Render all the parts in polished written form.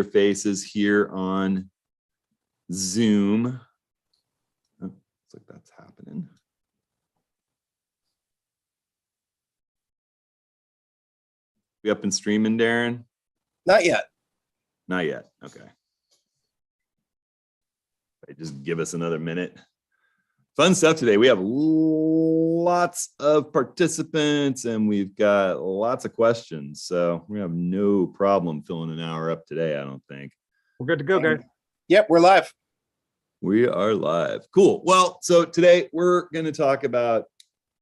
familiar faces here on Zoom. Oh, looks like that's happening. We up and streaming, Darren? Not yet. Not yet. Okay. Just give us another minute. Fun stuff today. We have lots of participants and we've got lots of questions. So we have no problem filling an hour up today, I don't think. We're good to go, guys. Yep, we're live. We are live. Cool. Well, so today we're going to talk about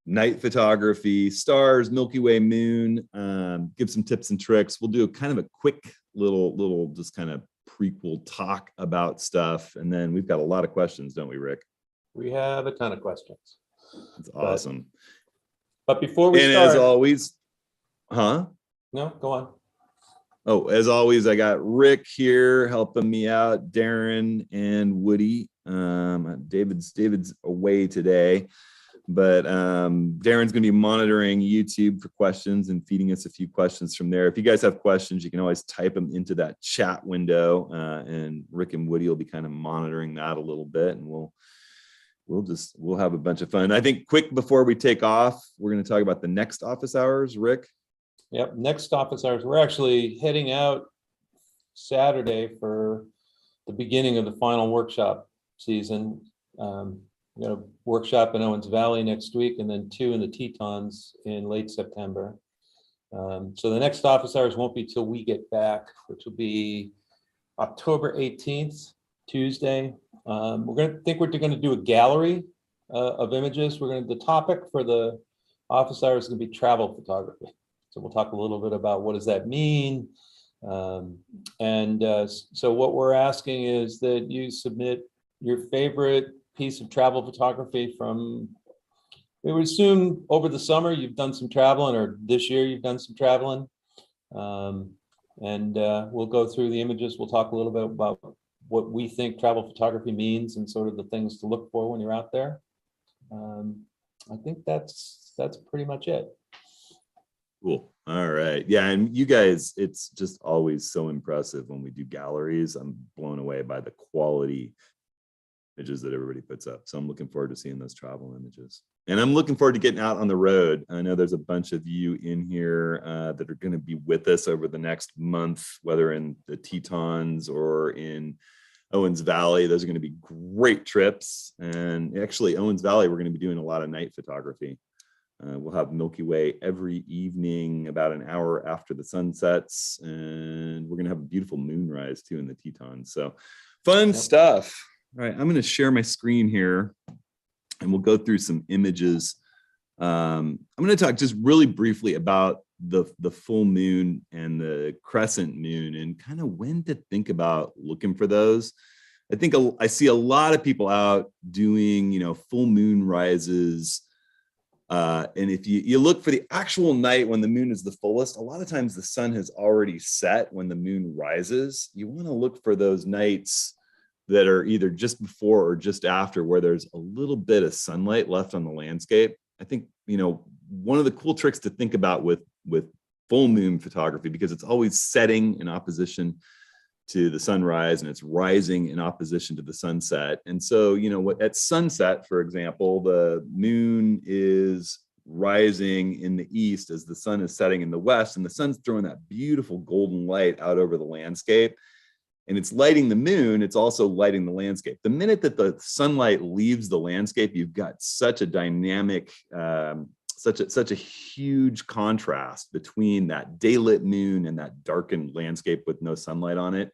night photography, stars, Milky Way, moon, give some tips and tricks. We'll do a kind of a quick little just kind of prequel talk about stuff. And then we've got a lot of questions, don't we, Rick? We have a ton of questions. That's awesome. But before we and start, as always, no, go on. Oh, as always, I got Rick here helping me out, Darren and Woody. David's away today, but Darren's going to be monitoring YouTube for questions and feeding us a few questions from there. If you guys have questions, you can always type them into that chat window, and Rick and Woody will be kind of monitoring that a little bit, and we'll have a bunch of fun. I think quick before we take off, we're going to talk about the next office hours, Rick. Yep, next office hours. We're actually heading out Saturday for the beginning of the final workshop season. We got a workshop in Owens Valley next week, and then 2 in the Tetons in late September. So the next office hours won't be till we get back, which will be October 18th, Tuesday. We're going to do a gallery of images. The topic for the office hours is going to be travel photography. So we'll talk a little bit about what does that mean. So what we're asking is that you submit your favorite piece of travel photography from, we would assume over the summer you've done some traveling, or this year you've done some traveling. We'll go through the images. We'll talk a little bit about what we think travel photography means and sort of the things to look for when you're out there. I think that's pretty much it. Cool. All right. Yeah. And you guys, it's just always so impressive when we do galleries. I'm blown away by the quality images that everybody puts up. So I'm looking forward to seeing those travel images. And I'm looking forward to getting out on the road. I know there's a bunch of you in here that are going to be with us over the next month, whether in the Tetons or in Owens Valley. Those are going to be great trips. And actually, Owens Valley, we're going to be doing a lot of night photography. We'll have Milky Way every evening about an hour after the sun sets, and we're going to have a beautiful moonrise too in the Tetons. So fun stuff. All right, I'm going to share my screen here, and we'll go through some images. I'm going to talk just really briefly about the full moon and the crescent moon and kind of when to think about looking for those. I think I see a lot of people out doing, full moon rises. And if you look for the actual night when the moon is the fullest, a lot of times the sun has already set when the moon rises. You want to look for those nights that are either just before or just after, where there's a little bit of sunlight left on the landscape. I think, one of the cool tricks to think about with full moon photography, because it's always setting in opposition to the sunrise and it's rising in opposition to the sunset. And so, at sunset, for example, the moon is rising in the east as the sun is setting in the west, and the sun's throwing that beautiful golden light out over the landscape. And it's lighting the moon, it's also lighting the landscape. The minute that the sunlight leaves the landscape, you've got such a dynamic, such a huge contrast between that daylit moon and that darkened landscape with no sunlight on it,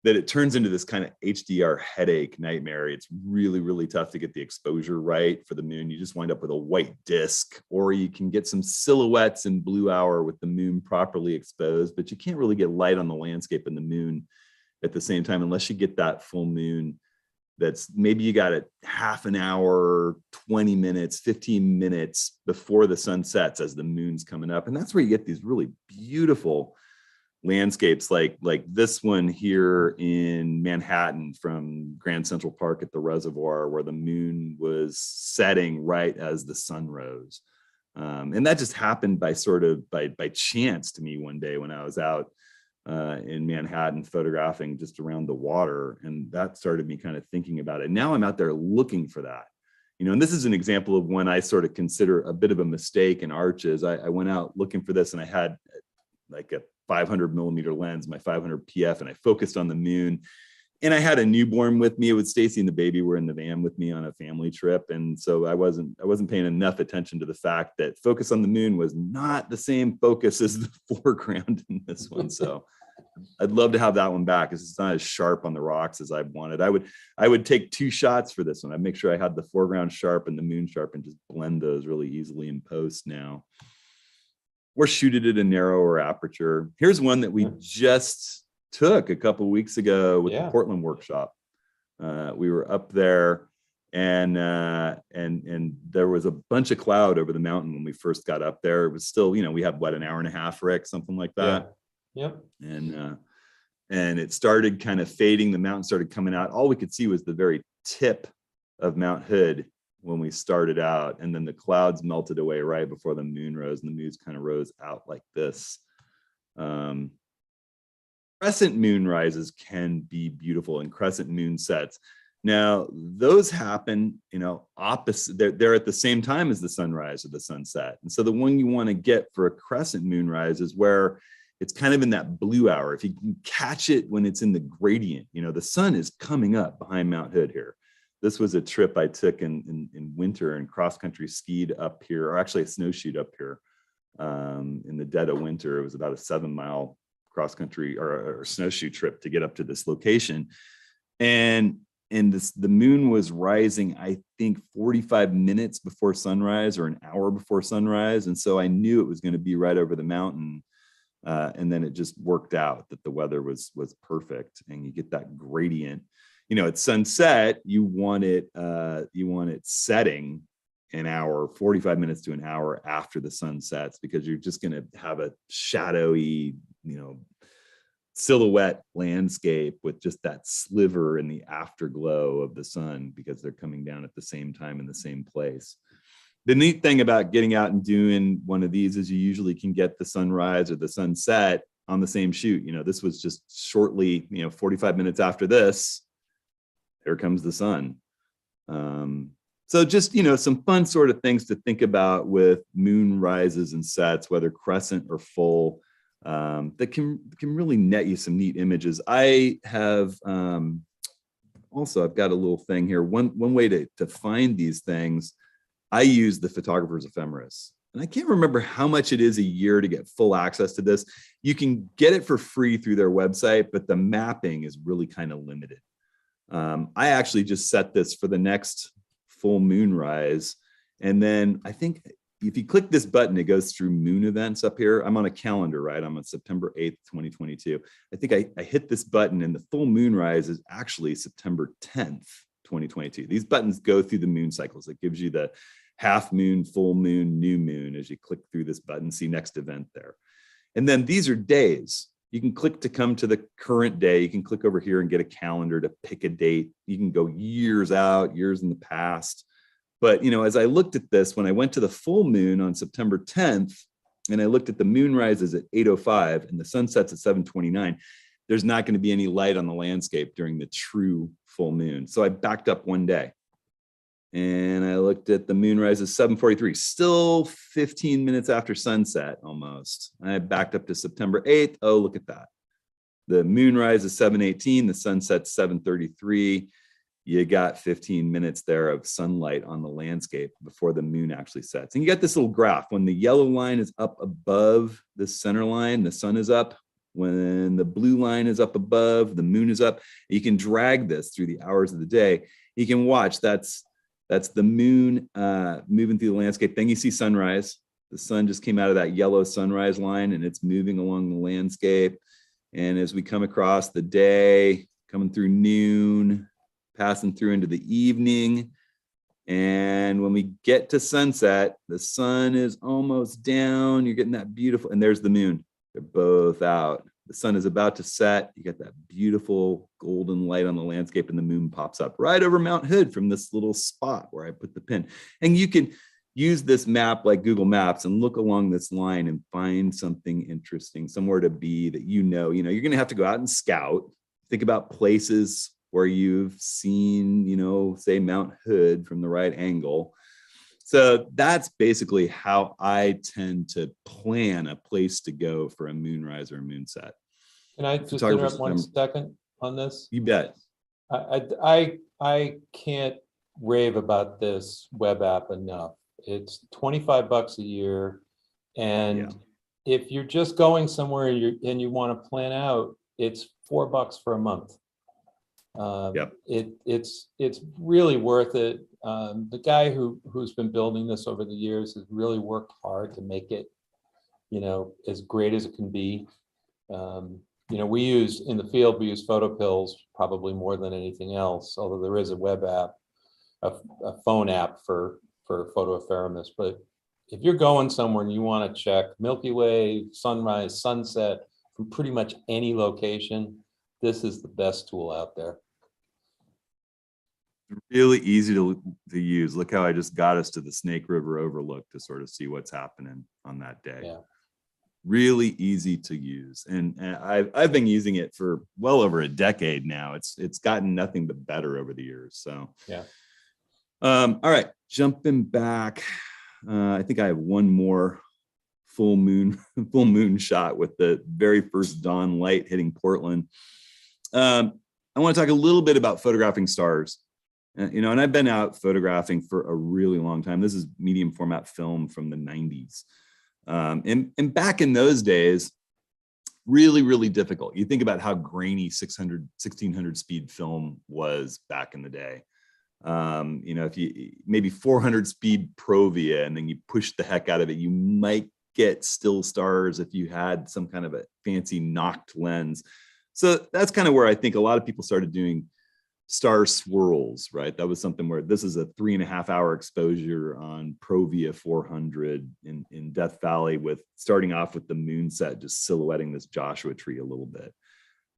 that it turns into this kind of HDR headache nightmare. It's really, really tough to get the exposure right for the moon. You just wind up with a white disk, or you can get some silhouettes in blue hour with the moon properly exposed, but you can't really get light on the landscape and the moon at the same time unless you get that full moon. That's maybe you got it half an hour, 20 minutes, 15 minutes before the sun sets as the moon's coming up. And that's where you get these really beautiful landscapes like this one here in Manhattan from Grand Central Park at the reservoir, where the moon was setting right as the sun rose. And that just happened by chance to me one day when I was out in Manhattan, photographing just around the water. And that started me kind of thinking about it. Now I'm out there looking for that. And this is an example of when I sort of consider a bit of a mistake in arches. I went out looking for this, and I had like a 500 millimeter lens, my 500 PF, and I focused on the moon. And I had a newborn with me. It was Stacy and the baby were in the van with me on a family trip. And so I wasn't paying enough attention to the fact that focus on the moon was not the same focus as the foreground in this one. So I'd love to have that one back, because it's not as sharp on the rocks as I wanted. I would take 2 shots for this one. I'd make sure I had the foreground sharp and the moon sharp and just blend those really easily in post now. Or shoot it at a narrower aperture. Here's one that we just took a couple of weeks ago with the Portland workshop. We were up there, and there was a bunch of cloud over the mountain when we first got up there. It was still, we had what, an hour and a half, Rick, something like that. Yep. And it started kind of fading. The mountain started coming out. All we could see was the very tip of Mount Hood when we started out, and then the clouds melted away right before the moon rose, and the moon kind of rose out like this. Crescent moon rises can be beautiful, and crescent moon sets. Now, those happen, opposite. They're at the same time as the sunrise or the sunset. And so the one you want to get for a crescent moon rise is where it's kind of in that blue hour. If you can catch it when it's in the gradient, the sun is coming up behind Mount Hood here. This was a trip I took in winter and cross-country skied up here, or actually a snowshoed up here in the dead of winter. It was about a 7-mile cross-country or snowshoe trip to get up to this location. And the moon was rising, I think 45 minutes before sunrise or an hour before sunrise. And so I knew it was going to be right over the mountain. And then it just worked out that the weather was perfect, and you get that gradient. At sunset, you want it setting an hour, 45 minutes to an hour after the sun sets, because you're just going to have a shadowy, silhouette landscape with just that sliver in the afterglow of the sun, because they're coming down at the same time in the same place. The neat thing about getting out and doing one of these is you usually can get the sunrise or the sunset on the same shoot. This was just shortly, 45 minutes after this, here comes the sun. So just, some fun sort of things to think about with moon rises and sets, whether crescent or full, that can really net you some neat images. I have also, I've got a little thing here. One way to find these things, I use the photographer's ephemeris. And I can't remember how much it is a year to get full access to this. You can get it for free through their website, but the mapping is really kind of limited. I actually just set this for the next full moon rise. And then I think if you click this button, it goes through moon events up here. I'm on a calendar, right? I'm on September 8th, 2022. I think I hit this button, and the full moon rise is actually September 10th, 2022. These buttons go through the moon cycles. It gives you the half moon, full moon, new moon as you click through this button, see next event there. And then these are days. You can click to come to the current day. You can click over here and get a calendar to pick a date. You can go years out, years in the past. But, as I looked at this, when I went to the full moon on September 10th, and I looked at the moon rises at 8:05 and the sun sets at 7:29, there's not going to be any light on the landscape during the true full moon. So I backed up one day. And I looked at the moon rise at 7:43, still 15 minutes after sunset almost. I backed up to September 8th. Oh, look at that. The moon rise is 7:18, the sunset's 7:33. You got 15 minutes there of sunlight on the landscape before the moon actually sets. And you got this little graph. When the yellow line is up above the center line, the sun is up. When the blue line is up above, the moon is up. You can drag this through the hours of the day. You can watch, that's the moon moving through the landscape. Then you see sunrise. The sun just came out of that yellow sunrise line, and it's moving along the landscape. And as we come across the day, coming through noon, passing through into the evening. And when we get to sunset, the sun is almost down. You're getting that beautiful, and there's the moon. They're both out. The sun is about to set. You get that beautiful golden light on the landscape, and the moon pops up right over Mount Hood from this little spot where I put the pin. And you can use this map like Google Maps and look along this line and find something interesting, somewhere to be that you're going to have to go out and scout. Think about places where you've seen, say Mount Hood from the right angle. So that's basically how I tend to plan a place to go for a moonrise or a moonset. Can I just interrupt 1 second on this? You bet. I can't rave about this web app enough. It's $25 a year. And if you're just going somewhere and you want to plan out, it's $4 for a month. It's really worth it. The guy who's been building this over the years has really worked hard to make it, as great as it can be. We use in the field, we use PhotoPills probably more than anything else, although there is a web app, a phone app for photoephemeris. But if you're going somewhere and you want to check Milky Way, sunrise, sunset from pretty much any location, this is the best tool out there. Really easy to use. Look how I just got us to the Snake River overlook to sort of see what's happening on that day. Yeah. Really easy to use, and I've been using it for well over a decade now. It's gotten nothing but better over the years. So yeah. All right, jumping back. I think I have one more full moon shot with the very first dawn light hitting Portland. I want to talk a little bit about photographing stars. And I've been out photographing for a really long time. This is medium format film from the 90s. And back in those days, really, really difficult. You think about how grainy 1600 speed film was back in the day. If you maybe 400 speed Provia and then you push the heck out of it, you might get still stars if you had some kind of a fancy knocked lens. So that's kind of where I think a lot of people started doing star swirls, right? That was something where this is a 3.5 hour exposure on Provia 400 in Death Valley, with starting off with the moon set just silhouetting this Joshua tree a little bit.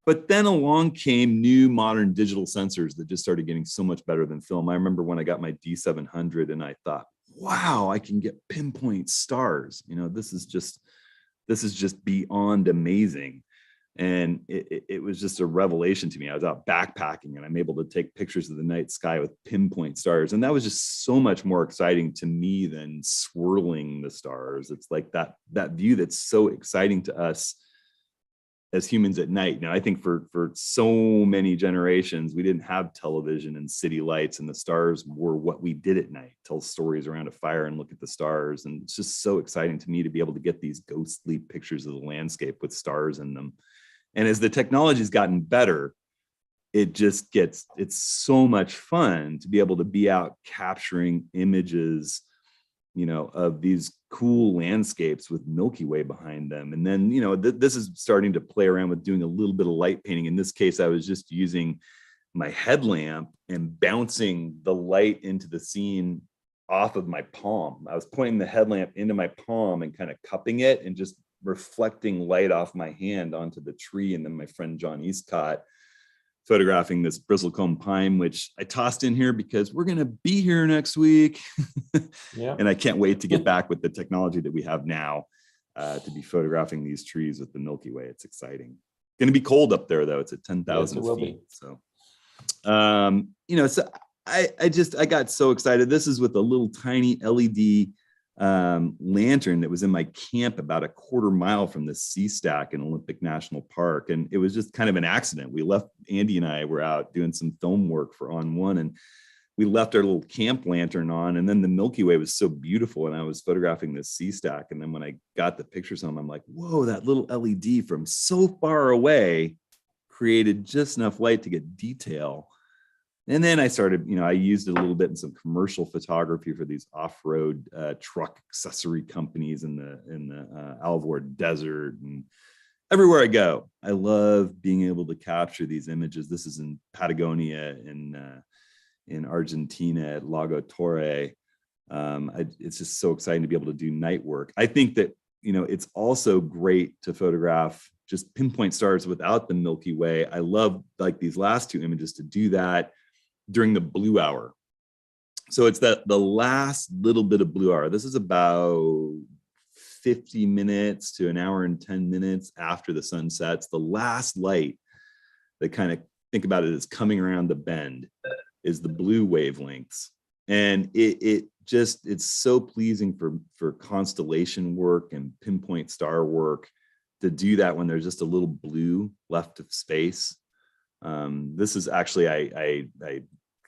But then along came new modern digital sensors that just started getting so much better than film. I remember when I got my D700 and I thought, wow, I can get pinpoint stars. This is just beyond amazing. And it was just a revelation to me. I was out backpacking and I'm able to take pictures of the night sky with pinpoint stars. And that was just so much more exciting to me than swirling the stars. It's like that view that's so exciting to us as humans at night. Now, I think for so many generations, we didn't have television and city lights, and the stars were what we did at night, tell stories around a fire and look at the stars. And it's just so exciting to me to be able to get these ghostly pictures of the landscape with stars in them. And as the technology's gotten better, it's so much fun to be able to be out capturing images, of these cool landscapes with Milky Way behind them. And then, this is starting to play around with doing a little bit of light painting. In this case, I was just using my headlamp and bouncing the light into the scene off of my palm. I was pointing the headlamp into my palm and kind of cupping it and just reflecting light off my hand onto the tree. And then my friend John Eastcott photographing this bristlecone pine, which I tossed in here because we're going to be here next week. Yeah. And I can't wait to get back with the technology that we have now to be photographing these trees with the Milky Way. It's exciting. Going to be cold up there though. It's at 10,000 feet. So, so I got so excited. This is with a little tiny LED lantern that was in my camp about a quarter mile from the sea stack in Olympic National Park. And it was just kind of an accident. Andy and I were out doing some film work for On One, and we left our little camp lantern on, and then the Milky Way was so beautiful, and I was photographing this sea stack. And then when I got the pictures on, I'm like, whoa, that little LED from so far away created just enough light to get detail. And then I started, I used it a little bit in some commercial photography for these off-road truck accessory companies in the Alvord Desert, and everywhere I go. I love being able to capture these images. This is in Patagonia, in Argentina at Lago Torre. It's just so exciting to be able to do night work. I think that, it's also great to photograph just pinpoint stars without the Milky Way. I love, like these last two images, to do that during the blue hour. So it's the last little bit of blue hour. This is about 50 minutes to an hour and 10 minutes after the sun sets. The last light that kind of, think about it as coming around the bend, is the blue wavelengths. And it's so pleasing for constellation work and pinpoint star work to do that when there's just a little blue left of space. This is actually, I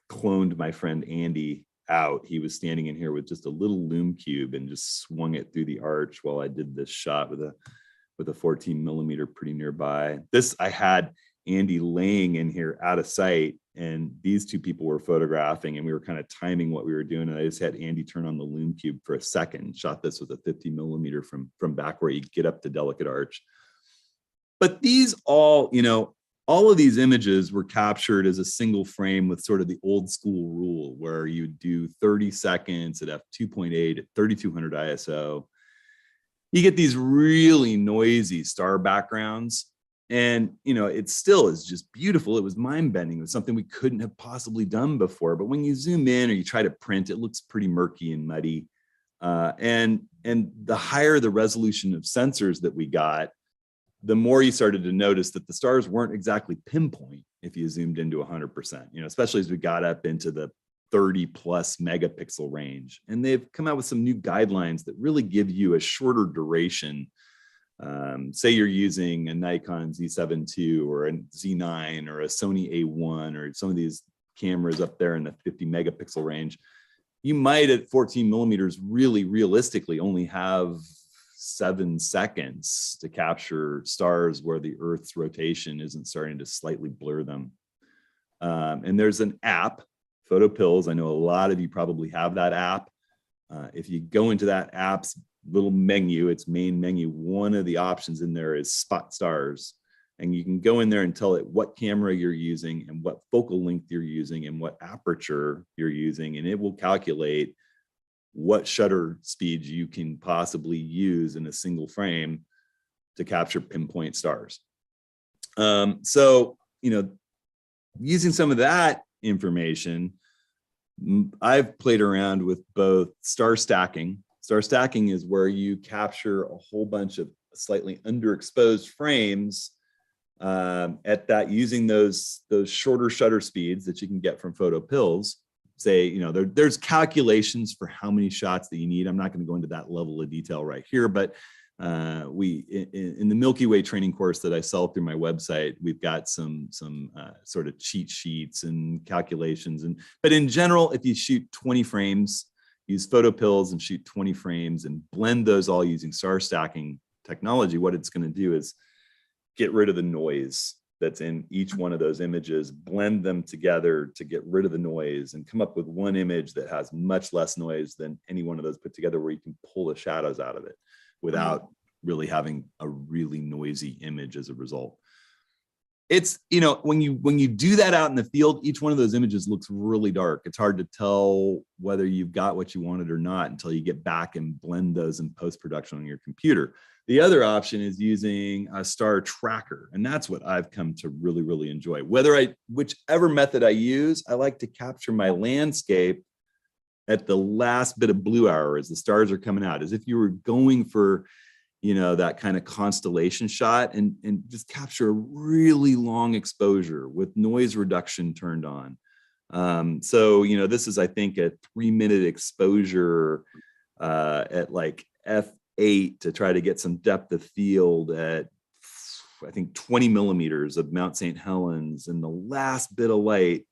cloned my friend Andy out. He was standing in here with just a little lume cube and just swung it through the arch while I did this shot with a 14 millimeter pretty nearby. This, I had Andy laying in here out of sight, and these two people were photographing, and we were kind of timing what we were doing. And I just had Andy turn on the lume cube for a second, shot this with a 50 millimeter from back where you get up to delicate arch. But these all, all of these images were captured as a single frame with sort of the old school rule where you do 30 seconds at f2.8 at 3200 ISO. You get these really noisy star backgrounds, and it still is just beautiful. It was mind-bending. It was something we couldn't have possibly done before. But when you zoom in or you try to print, it looks pretty murky and muddy. And the higher the resolution of sensors that we got, the more you started to notice that the stars weren't exactly pinpoint if you zoomed into 100%, especially as we got up into the 30 plus megapixel range. And they've come out with some new guidelines that really give you a shorter duration. Say you're using a Nikon Z7 II or a Z9 or a Sony A1 or some of these cameras up there in the 50 megapixel range, you might at 14 millimeters really realistically only have 7 seconds to capture stars where the Earth's rotation isn't starting to slightly blur them. And there's an app, PhotoPills. I know a lot of you probably have that app. If you go into that app's little menu, its main menu, one of the options in there is spot stars. And you can go in there and tell it what camera you're using and what focal length you're using and what aperture you're using. And it will calculate what shutter speeds you can possibly use in a single frame to capture pinpoint stars. So, using some of that information, I've played around with both star stacking. Star stacking is where you capture a whole bunch of slightly underexposed frames at that, using those shorter shutter speeds that you can get from PhotoPills. Say, there's calculations for how many shots that you need. I'm not going to go into that level of detail right here, but we in the Milky Way training course that I sell through my website, we've got some sort of cheat sheets and calculations. But in general, if you shoot 20 frames, use PhotoPills and shoot 20 frames and blend those all using star stacking technology, what it's going to do is get rid of the noise that's in each one of those images, blend them together to get rid of the noise, and come up with one image that has much less noise than any one of those put together, where you can pull the shadows out of it without really having a really noisy image as a result. It's, when you do that out in the field, each one of those images looks really dark. It's hard to tell whether you've got what you wanted or not until you get back and blend those in post-production on your computer. The other option is using a star tracker, and that's what I've come to really, really enjoy. Whichever method I use, I like to capture my landscape at the last bit of blue hour as the stars are coming out, as if you were going for, that kind of constellation shot, and just capture a really long exposure with noise reduction turned on. So, this is, I think, a 3-minute exposure at like f8 to try to get some depth of field at, I think, 20 millimeters of Mount St. Helens and the last bit of light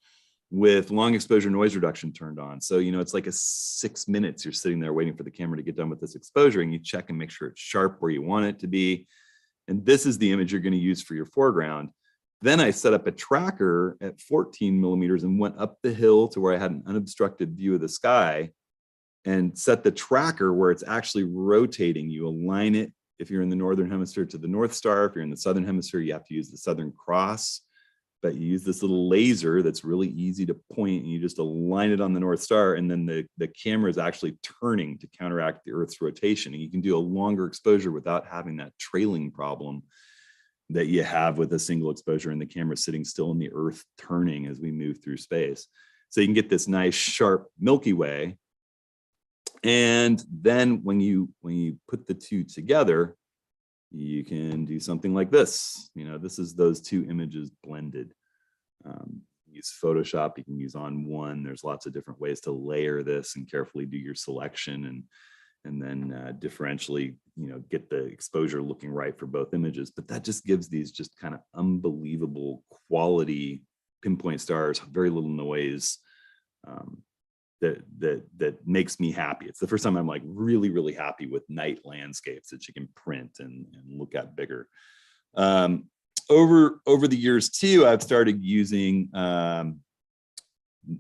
with long exposure noise reduction turned on. So, it's like a 6 minutes you're sitting there waiting for the camera to get done with this exposure, and you check and make sure it's sharp where you want it to be. And this is the image you're going to use for your foreground. Then I set up a tracker at 14 millimeters and went up the hill to where I had an unobstructed view of the sky, and set the tracker where it's actually rotating. You align it, if you're in the Northern Hemisphere, to the North Star. If you're in the Southern Hemisphere, you have to use the Southern Cross. But you use this little laser that's really easy to point, and you just align it on the North Star, and then the camera is actually turning to counteract the Earth's rotation. And you can do a longer exposure without having that trailing problem that you have with a single exposure and the camera sitting still and the Earth turning as we move through space. So you can get this nice sharp Milky Way. And then when you put the two together, you can do something like this. This is those two images blended. Use Photoshop, you can use on one. There's lots of different ways to layer this and carefully do your selection and then differentially, get the exposure looking right for both images. But that just gives these just kind of unbelievable quality pinpoint stars, very little noise. That makes me happy. It's the first time I'm like really, really happy with night landscapes that you can print and look at bigger. Over the years too, I've started using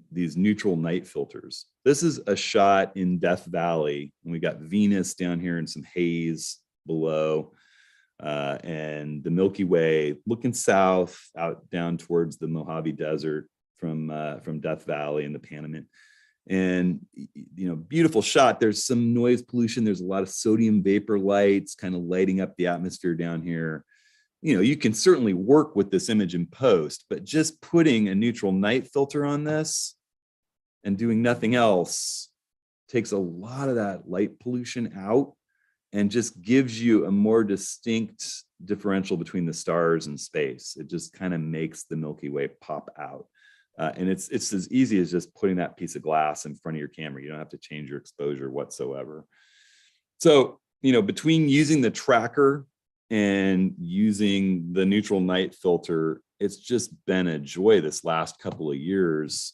these neutral night filters. This is a shot in Death Valley, and we got Venus down here and some haze below, and the Milky Way looking south out down towards the Mojave Desert from Death Valley and the Panamint. And beautiful shot. There's some noise pollution. There's a lot of sodium vapor lights kind of lighting up the atmosphere down here. You can certainly work with this image in post, but just putting a neutral night filter on this and doing nothing else takes a lot of that light pollution out and just gives you a more distinct differential between the stars and space. It just kind of makes the Milky Way pop out. And it's as easy as just putting that piece of glass in front of your camera. You don't have to change your exposure whatsoever. So, between using the tracker and using the neutral night filter, it's just been a joy this last couple of years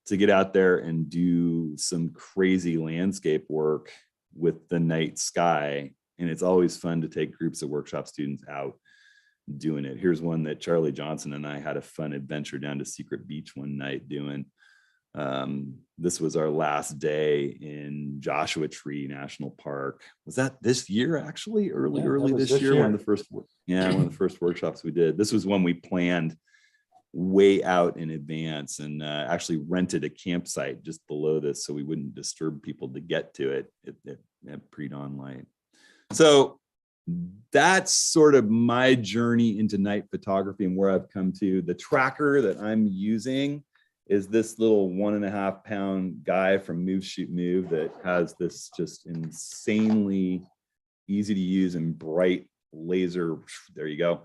to get out there and do some crazy landscape work with the night sky. And it's always fun to take groups of workshop students out doing it. Here's one that Charlie Johnson and I had a fun adventure down to Secret Beach one night doing. This was our last day in Joshua Tree National Park. Was that this year actually? Early this year? One of the first workshops we did. This was one we planned way out in advance and actually rented a campsite just below this so we wouldn't disturb people to get to it at pre-dawn light. So that's sort of my journey into night photography and where I've come to. The tracker that I'm using is this little 1.5 pound guy from Move Shoot Move that has this just insanely easy to use and bright laser, there you go,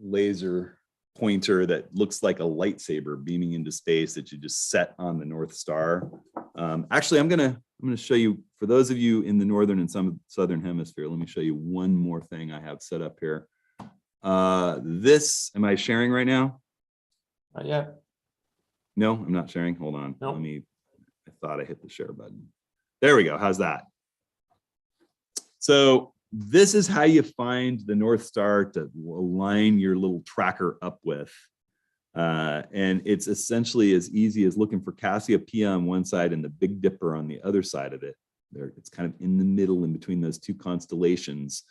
laser pointer that looks like a lightsaber beaming into space that you just set on the North Star. Actually, I'm gonna show you, for those of you in the northern and some southern hemisphere, let me show you one more thing I have set up here. This, am I sharing right now? Not yet. No, I'm not sharing. Hold on. Nope. I thought I hit the share button. There we go. How's that? So this is how you find the North Star to align your little tracker up with. And it's essentially as easy as looking for Cassiopeia on one side and the Big Dipper on the other side of it. It's kind of in the middle in between those two constellations.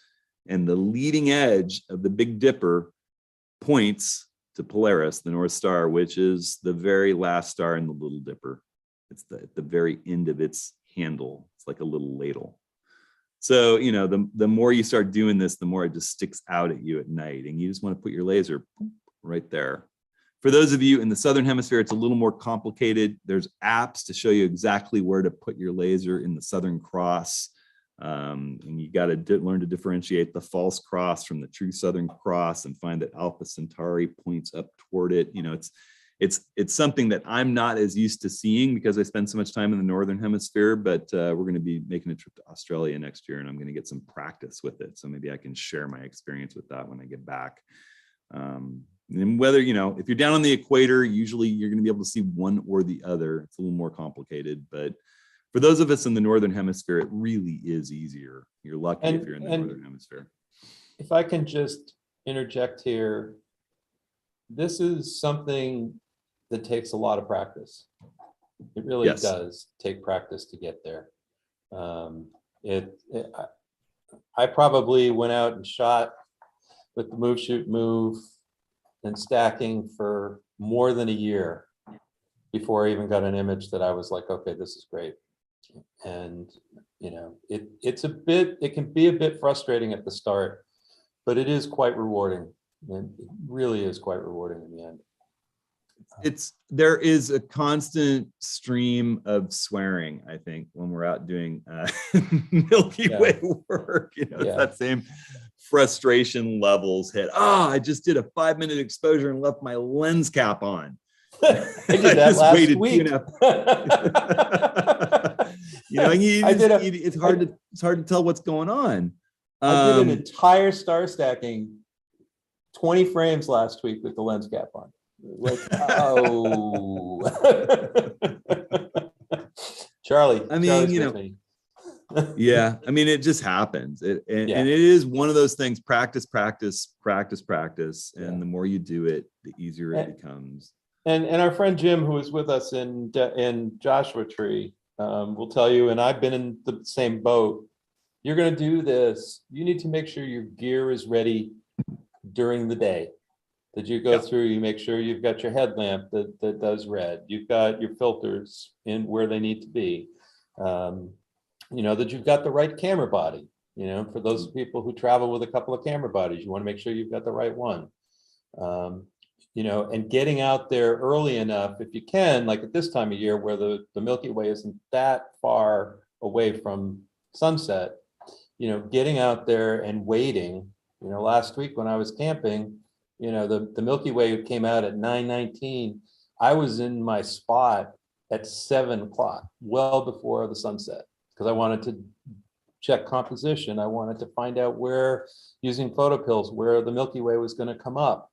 And the leading edge of the Big Dipper points to Polaris, the North Star, which is the very last star in the Little Dipper. It's at the very end of its handle. It's like a little ladle. So, the more you start doing this, the more it just sticks out at you at night. And you just want to put your laser right there. For those of you in the Southern Hemisphere, it's a little more complicated. There's apps to show you exactly where to put your laser in the Southern Cross. And you got to learn to differentiate the false cross from the true Southern Cross and find that Alpha Centauri points up toward it. It's something that I'm not as used to seeing because I spend so much time in the Northern Hemisphere, but we're going to be making a trip to Australia next year and I'm going to get some practice with it. So maybe I can share my experience with that when I get back. And whether, if you're down on the equator, usually you're going to be able to see one or the other. It's a little more complicated, but for those of us in the Northern Hemisphere, it really is easier. You're lucky if you're in the Northern Hemisphere. If I can just interject here, this is something that takes a lot of practice. It really does take practice to get there. I probably went out and shot with the Move Shoot Move and stacking for more than a year before I even got an image that I was like, okay, this is great. And it can be a bit frustrating at the start, but it is quite rewarding. And it really is quite rewarding in the end. There is a constant stream of swearing, I think, when we're out doing Milky Yeah. Way work. You know, it's Yeah. that same frustration levels hit. Oh, I just did a 5-minute exposure and left my lens cap on. I did that last week. You know, it's hard to tell what's going on. I did an entire star stacking 20 frames last week with the lens cap on. Like, oh. Charlie. I mean, Charlie's you with know, me. yeah, I mean, it just happens. And Yeah. it is one of those things, practice. And Yeah. the more you do it, the easier it becomes. And our friend Jim, who was with us in Joshua Tree, will tell you, and I've been in the same boat. You're going to do this. You need to make sure your gear is ready during the day. That you go through, you make sure you've got your headlamp that does red. You've got your filters in where they need to be. You know, that you've got the right camera body. You know, for those people who travel with a couple of camera bodies, you want to make sure you've got the right one. You know, and getting out there early enough, if you can, like at this time of year where the Milky Way isn't that far away from sunset, you know, getting out there and waiting. You know, last week when I was camping, you know, the Milky Way came out at 9:19. I was in my spot at 7 o'clock, well before the sunset, because I wanted to check composition. I wanted to find out where, using photo pills, where the Milky Way was going to come up.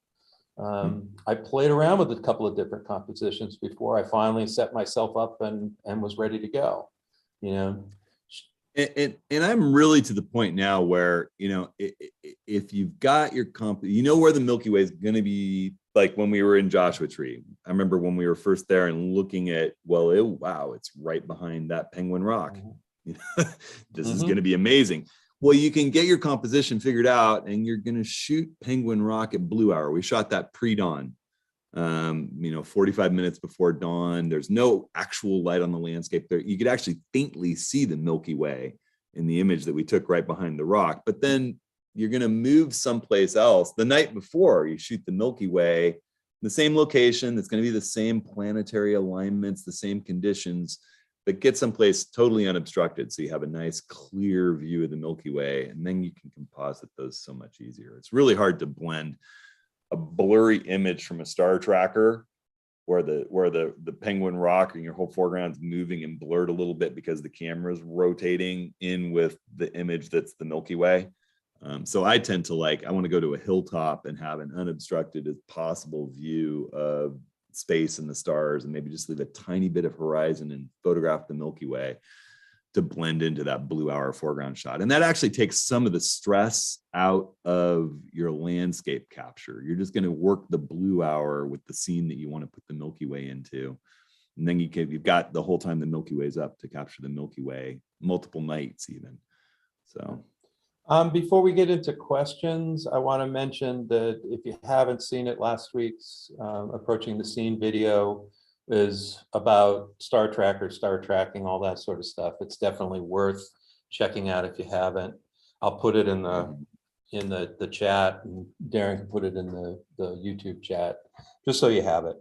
I played around with a couple of different compositions before I finally set myself up and was ready to go, you know. And I'm really to the point now where, you know, if you've got your you know where the Milky Way is going to be. Like when we were in Joshua Tree, I remember when we were first there and looking at, well, wow, it's right behind that Penguin Rock. This is going to be amazing. Well, you can get your composition figured out and you're going to shoot Penguin Rock at blue hour. We shot that pre-dawn, you know, 45 minutes before dawn. There's no actual light on the landscape there. You could actually faintly see the Milky Way in the image that we took right behind the rock. But then you're going to move someplace else. The night before, you shoot the Milky Way, the same location. It's going to be the same planetary alignments, the same conditions, but get someplace totally unobstructed so you have a nice clear view of the Milky Way, and then you can composite those so much easier. It's really hard to blend a blurry image from a star tracker where the Penguin Rock and your whole foreground's moving and blurred a little bit because the camera's rotating in with the image that's the Milky Way. So I tend to I want to go to a hilltop and have an unobstructed as possible view of space and the stars, and maybe just leave a tiny bit of horizon and photograph the Milky Way to blend into that blue hour foreground shot. And that actually takes some of the stress out of your landscape capture. You're just going to work the blue hour with the scene that you want to put the Milky Way into. And then you've got the whole time the Milky Way's up to capture the Milky Way, multiple nights even. So before we get into questions, I want to mention that if you haven't seen it, last week's Approaching the Scene video is about star tracker, star tracking, all that sort of stuff. It's definitely worth checking out if you haven't. I'll put it in the chat, and Darren can put it in the YouTube chat, just so you have it.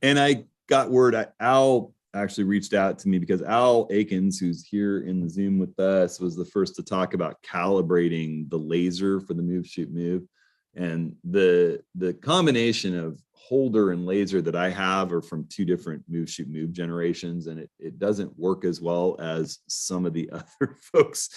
And I got word, Al actually reached out to me because Al Akins, who's here in the Zoom with us, was the first to talk about calibrating the laser for the Move, Shoot, Move. And the combination of holder and laser that I have are from two different Move, Shoot, Move generations, and it doesn't work as well as some of the other folks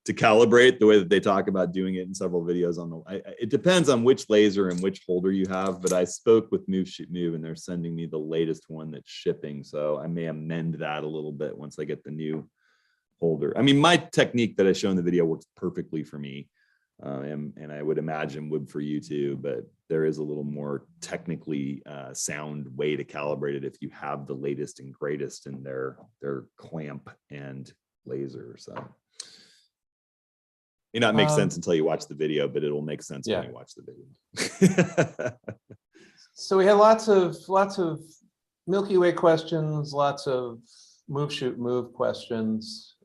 to calibrate the way that they talk about doing it in several videos on the, it depends on which laser and which holder you have, but I spoke with Move, Shoot, Move, and they're sending me the latest one that's shipping. So I may amend that a little bit once I get the new holder. I mean, my technique that I show in the video works perfectly for me. And I would imagine would for you too, but there is a little more technically sound way to calibrate it if you have the latest and greatest in their clamp and laser. So may not make sense until you watch the video, but it'll make sense when you watch the video. So we had lots of Milky Way questions, lots of Move, Shoot, Move questions.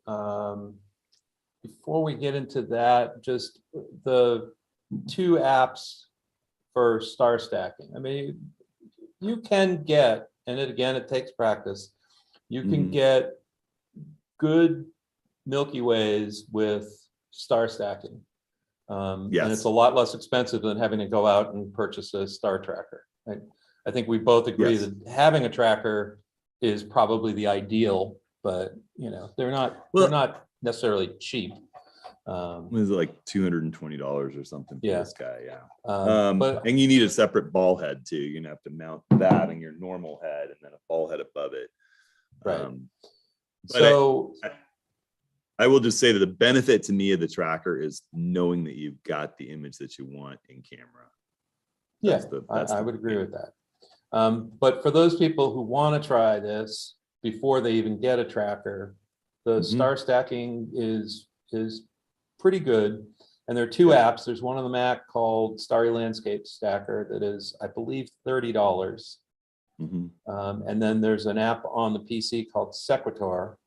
Before we get into that, just the two apps for star stacking. I mean, you can get, and it takes practice. You can Mhm. get good Milky Ways with star stacking. And it's Yes. a lot less expensive than having to go out and purchase a star tracker. Right? I think we both agree Yes. that having a tracker is probably the ideal, but they're Well, not necessarily cheap. was it like $220 or something for Yeah. this guy? Yeah. But And you need a separate ball head too. You're gonna have to mount that on your normal head and then a ball head above it. right. But So I will just say that the benefit to me of the tracker is knowing that you've got the image that you want in camera. yeah, That's I the would agree with that. But for those people who want to try this before they even get a tracker, the Mhm. star stacking is pretty good. And there are two Yeah. apps. There's one on the Mac called Starry Landscape Stacker that is, I believe, $30. Mhm. And then there's an app on the PC called Sequitur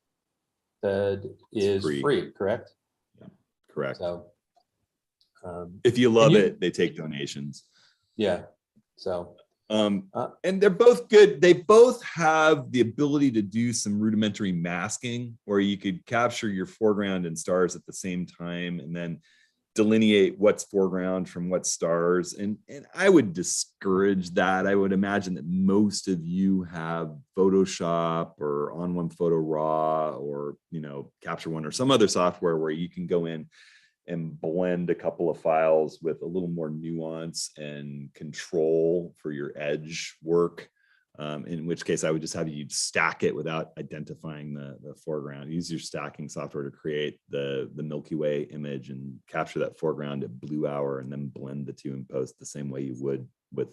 that is free, correct? Yeah, correct. So If you love you- it, they take donations. yeah. So And they're both good. They both have the ability to do some rudimentary masking where you could capture your foreground and stars at the same time and then delineate what's foreground from what's stars. And I would discourage that. I would imagine that most of you have Photoshop or On One Photo Raw or, Capture One or some other software where you can go in and blend a couple of files with a little more nuance and control for your edge work. In which case I would just have you stack it without identifying the foreground. Use your stacking software to create the Milky Way image and capture that foreground at blue hour and then blend the two in post the same way you would with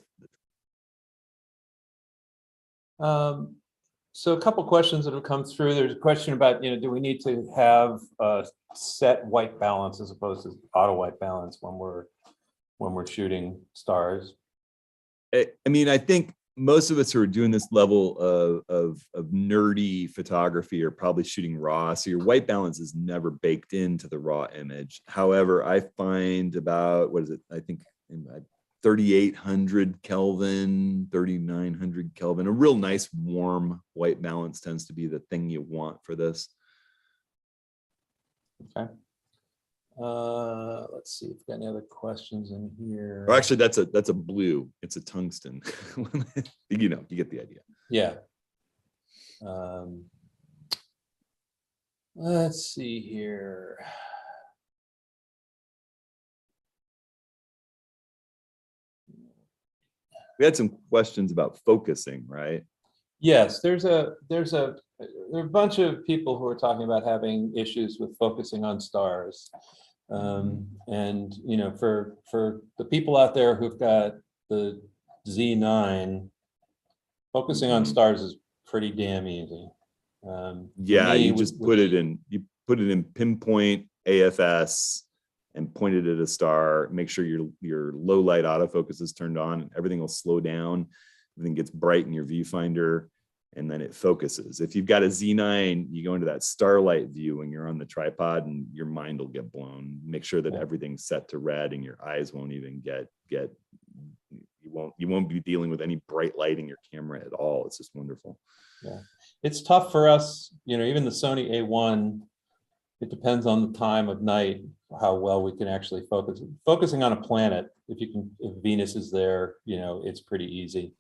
so a couple questions that have come through. There's a question about, do we need to have a set white balance as opposed to auto white balance when we're shooting stars? I mean, I think most of us who are doing this level of nerdy photography are probably shooting raw. So your white balance is never baked into the raw image. However, I find about, I think 3,800 Kelvin, 3,900 Kelvin, a real nice warm white balance tends to be the thing you want for this. Okay. Let's see if we've got any other questions in here. Or actually, that's a blue. It's a tungsten. You get the idea. Yeah. Let's see here. We had some questions about focusing, right? Yes, there are a bunch of people who are talking about having issues with focusing on stars. And for the people out there who've got the Z9, focusing on stars is pretty damn easy. Yeah, you just put it in pinpoint AFS and point it at a star. Make sure your low light autofocus is turned on and everything will slow down. Everything gets bright in your viewfinder and then it focuses. If you've got a Z9, you go into that starlight view when you're on the tripod and your mind will get blown. Make sure that everything's set to red and your eyes won't even you won't be dealing with any bright light in your camera at all. It's just wonderful. Yeah, it's tough for us, even the Sony A1, it depends on the time of night, how well we can actually focus. Focusing on a planet, if Venus is there, it's pretty easy.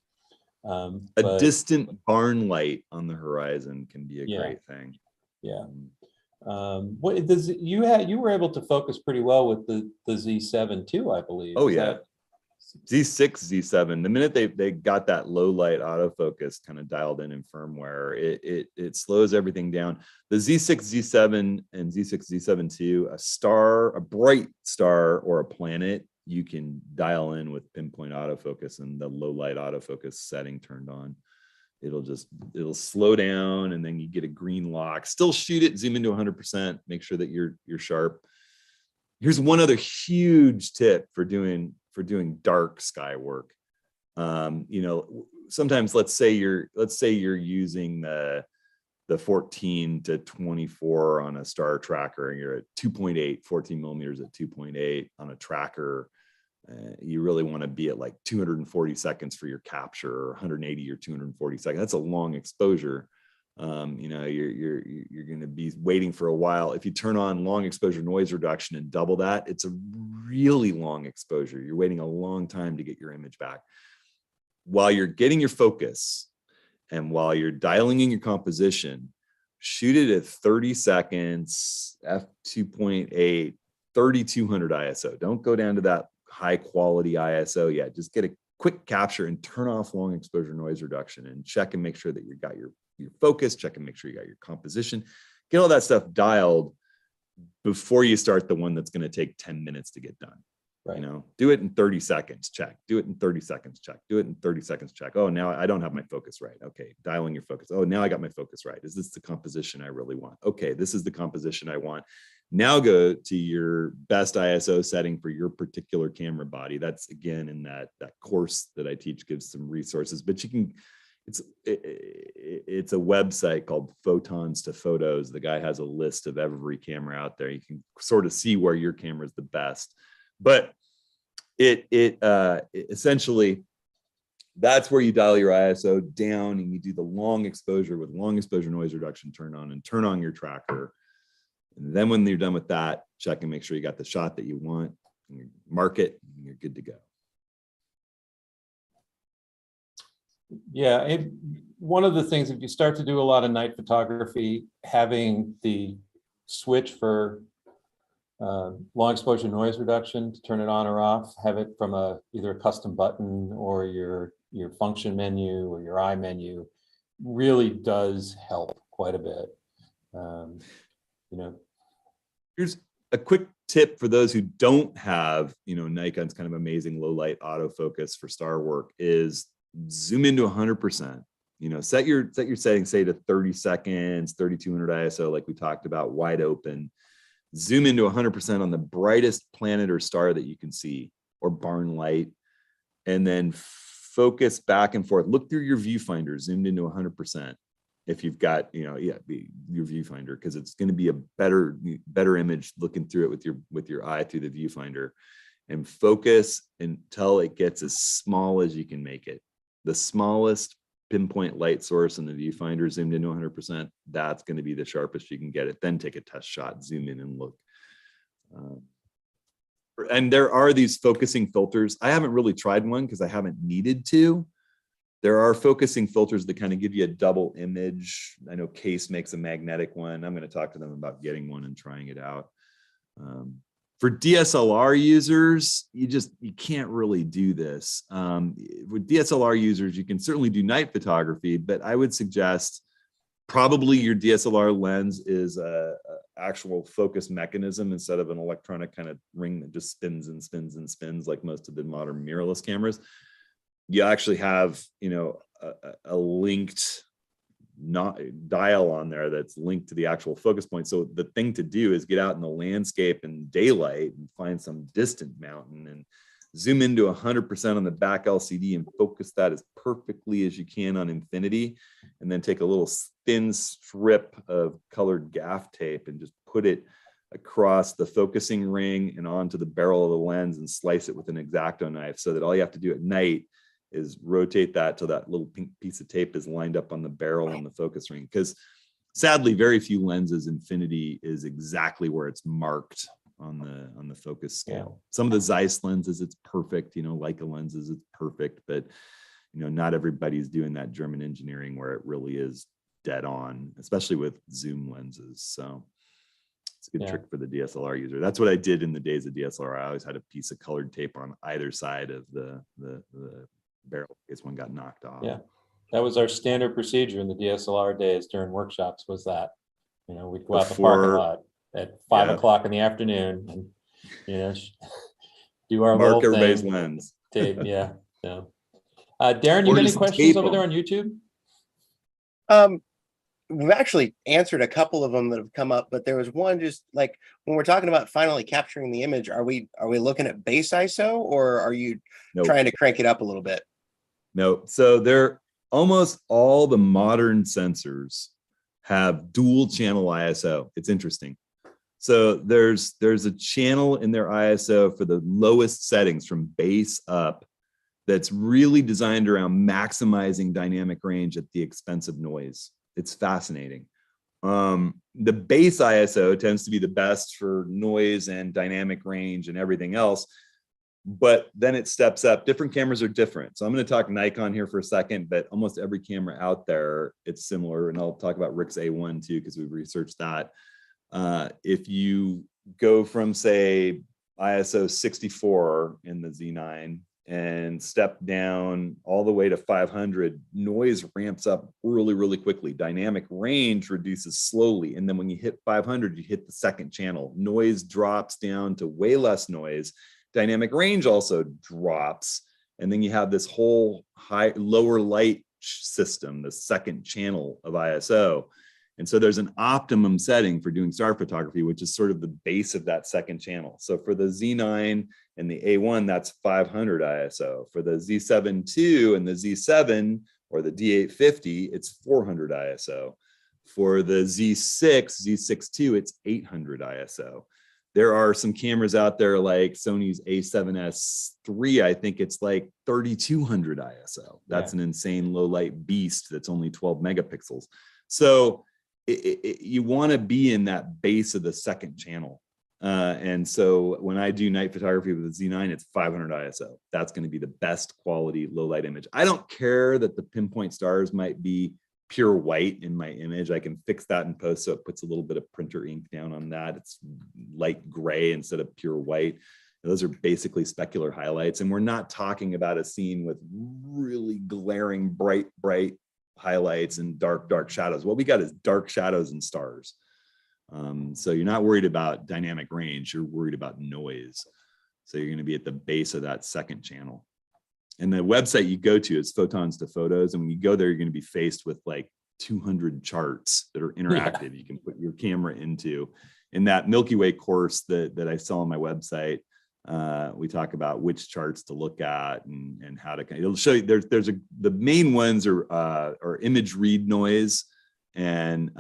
A distant barn light on the horizon can be a great thing. Yeah. What does you were able to focus pretty well with the Z7 too, I believe. Oh yeah. Z6, Z7, the minute they got that low light autofocus kind of dialed in firmware, it slows everything down. The Z6, Z7 and Z6, Z7 II, a bright star or a planet, you can dial in with pinpoint autofocus and the low light autofocus setting turned on. It'll slow down and then you get a green lock. Still shoot it, zoom into 100%, make sure that you're sharp. Here's one other huge tip for doing dark sky work. Sometimes let's say you're using the 14 to 24 on a star tracker and you're at 2.8, 14 millimeters at 2.8 on a tracker You really want to be at like 240 seconds for your capture, or 180 or 240 seconds. That's a long exposure. You're going to be waiting for a while. If you turn on long exposure noise reduction and double that, it's a really long exposure. You're waiting a long time to get your image back. While you're getting your focus and while you're dialing in your composition, shoot it at 30 seconds, f2.8, 3200 ISO. Don't go down to that high quality ISO yet. Just get a quick capture and turn off long exposure noise reduction and check and make sure that you got your focus, check and make sure you got your composition, get all that stuff dialed before you start the one that's going to take 10 minutes to get done. Right. Do it in 30 seconds, check. Do it in 30 seconds, check. Do it in 30 seconds, check. Oh, now I don't have my focus right. Okay, dialing your focus. Oh, now I got my focus right. Is this the composition I really want? Okay, this is the composition I want. Now go to your best ISO setting for your particular camera body. That's again in that course that I teach, gives some resources, but you can, it's a website called Photons to Photos. The guy has a list of every camera out there. You can sort of see where your camera is the best. But it essentially, that's where you dial your ISO down and you do the long exposure with long exposure noise reduction turned on and turn on your tracker. And then when you're done with that, check and make sure you got the shot that you want, and you mark it, and you're good to go. Yeah, one of the things, if you start to do a lot of night photography, having the switch for long exposure noise reduction to turn it on or off, have it from either a custom button or your function menu or your eye menu, really does help quite a bit. Here's a quick tip for those who don't have, Nikon's kind of amazing low light autofocus for star work, is zoom into 100%. Set your setting, say, to 30 seconds, 3200 ISO, like we talked about, wide open. Zoom into 100% on the brightest planet or star that you can see, or barn light, and then focus back and forth. Look through your viewfinder, zoomed into 100%. If you've got, your viewfinder, because it's going to be a better image looking through it with your eye through the viewfinder, and focus until it gets as small as you can make it. The smallest pinpoint light source in the viewfinder zoomed into 100%, that's going to be the sharpest you can get it. Then take a test shot, zoom in and look. And there are these focusing filters. I haven't really tried one because I haven't needed to. There are focusing filters that kind of give you a double image. I know Case makes a magnetic one. I'm going to talk to them about getting one and trying it out. For DSLR users, you can't really do this. With DSLR users, you can certainly do night photography, but I would suggest probably your DSLR lens is a actual focus mechanism instead of an electronic kind of ring that just spins and spins and spins like most of the modern mirrorless cameras. You actually have, a linked dial on there that's linked to the actual focus point. So the thing to do is get out in the landscape and daylight and find some distant mountain and zoom into 100% on the back LCD and focus that as perfectly as you can on infinity. And then take a little thin strip of colored gaff tape and just put it across the focusing ring and onto the barrel of the lens and slice it with an X-Acto knife, so that all you have to do at night is rotate that till that little pink piece of tape is lined up on the barrel and the focus ring. Because sadly, very few lenses infinity is exactly where it's marked on the focus scale. Yeah. Some of the Zeiss lenses, it's perfect. Leica lenses, it's perfect. But not everybody's doing that German engineering where it really is dead on, especially with zoom lenses. So it's a good trick for the DSLR user. That's what I did in the days of DSLR. I always had a piece of colored tape on either side of the barrel in case one got knocked off. Yeah, that was our standard procedure in the DSLR days during workshops, was that, we'd go out the parking lot at 5 o'clock in the afternoon and, do our mark little everybody's thing. lens. Tape, yeah. Darren, you got any questions over there on YouTube? We've actually answered a couple of them that have come up, but there was one just like when we're talking about finally capturing the image, are we looking at base ISO, or are you trying to crank it up a little bit? No. So almost all the modern sensors have dual channel ISO. It's interesting. So there's a channel in their ISO for the lowest settings from base up that's really designed around maximizing dynamic range at the expense of noise. It's fascinating. The base ISO tends to be the best for noise and dynamic range and everything else, but then it steps up. Different cameras are different. So I'm going to talk Nikon here for a second, but almost every camera out there, it's similar. And I'll talk about Rick's A1 too, because we've researched that. If you go from, say, ISO 64 in the Z9 and step down all the way to 500, noise ramps up really, really quickly. Dynamic range reduces slowly. And then when you hit 500, you hit the second channel. Noise drops down to way less noise. Dynamic range also drops. And then you have this whole lower light system, the second channel of ISO. And so there's an optimum setting for doing star photography, which is sort of the base of that second channel. So for the Z9 and the A1, that's 500 ISO. For the Z7 II and the Z7 or the D850, it's 400 ISO. For the Z6 II, it's 800 ISO. There are some cameras out there like Sony's A7S III, I think it's like 3200 ISO. That's an insane low light beast that's only 12 megapixels. So you want to be in that base of the second channel. And so when I do night photography with the Z9, it's 500 ISO. That's going to be the best quality low light image. I don't care that the pinpoint stars might be pure white in my image. I can fix that in post so it puts a little bit of printer ink down on that. It's light gray instead of pure white. Those are basically specular highlights. And we're not talking about a scene with really glaring bright highlights and dark shadows. What we got is dark shadows and stars. So you're not worried about dynamic range, you're worried about noise. So you're going to be at the base of that second channel. And the website you go to is Photons to Photos. And when you go there, you're going to be faced with like 200 charts that are interactive. You can put your camera into. In that Milky Way course that I sell on my website, we talk about which charts to look at and how to. It'll show you. The main ones are image read noise and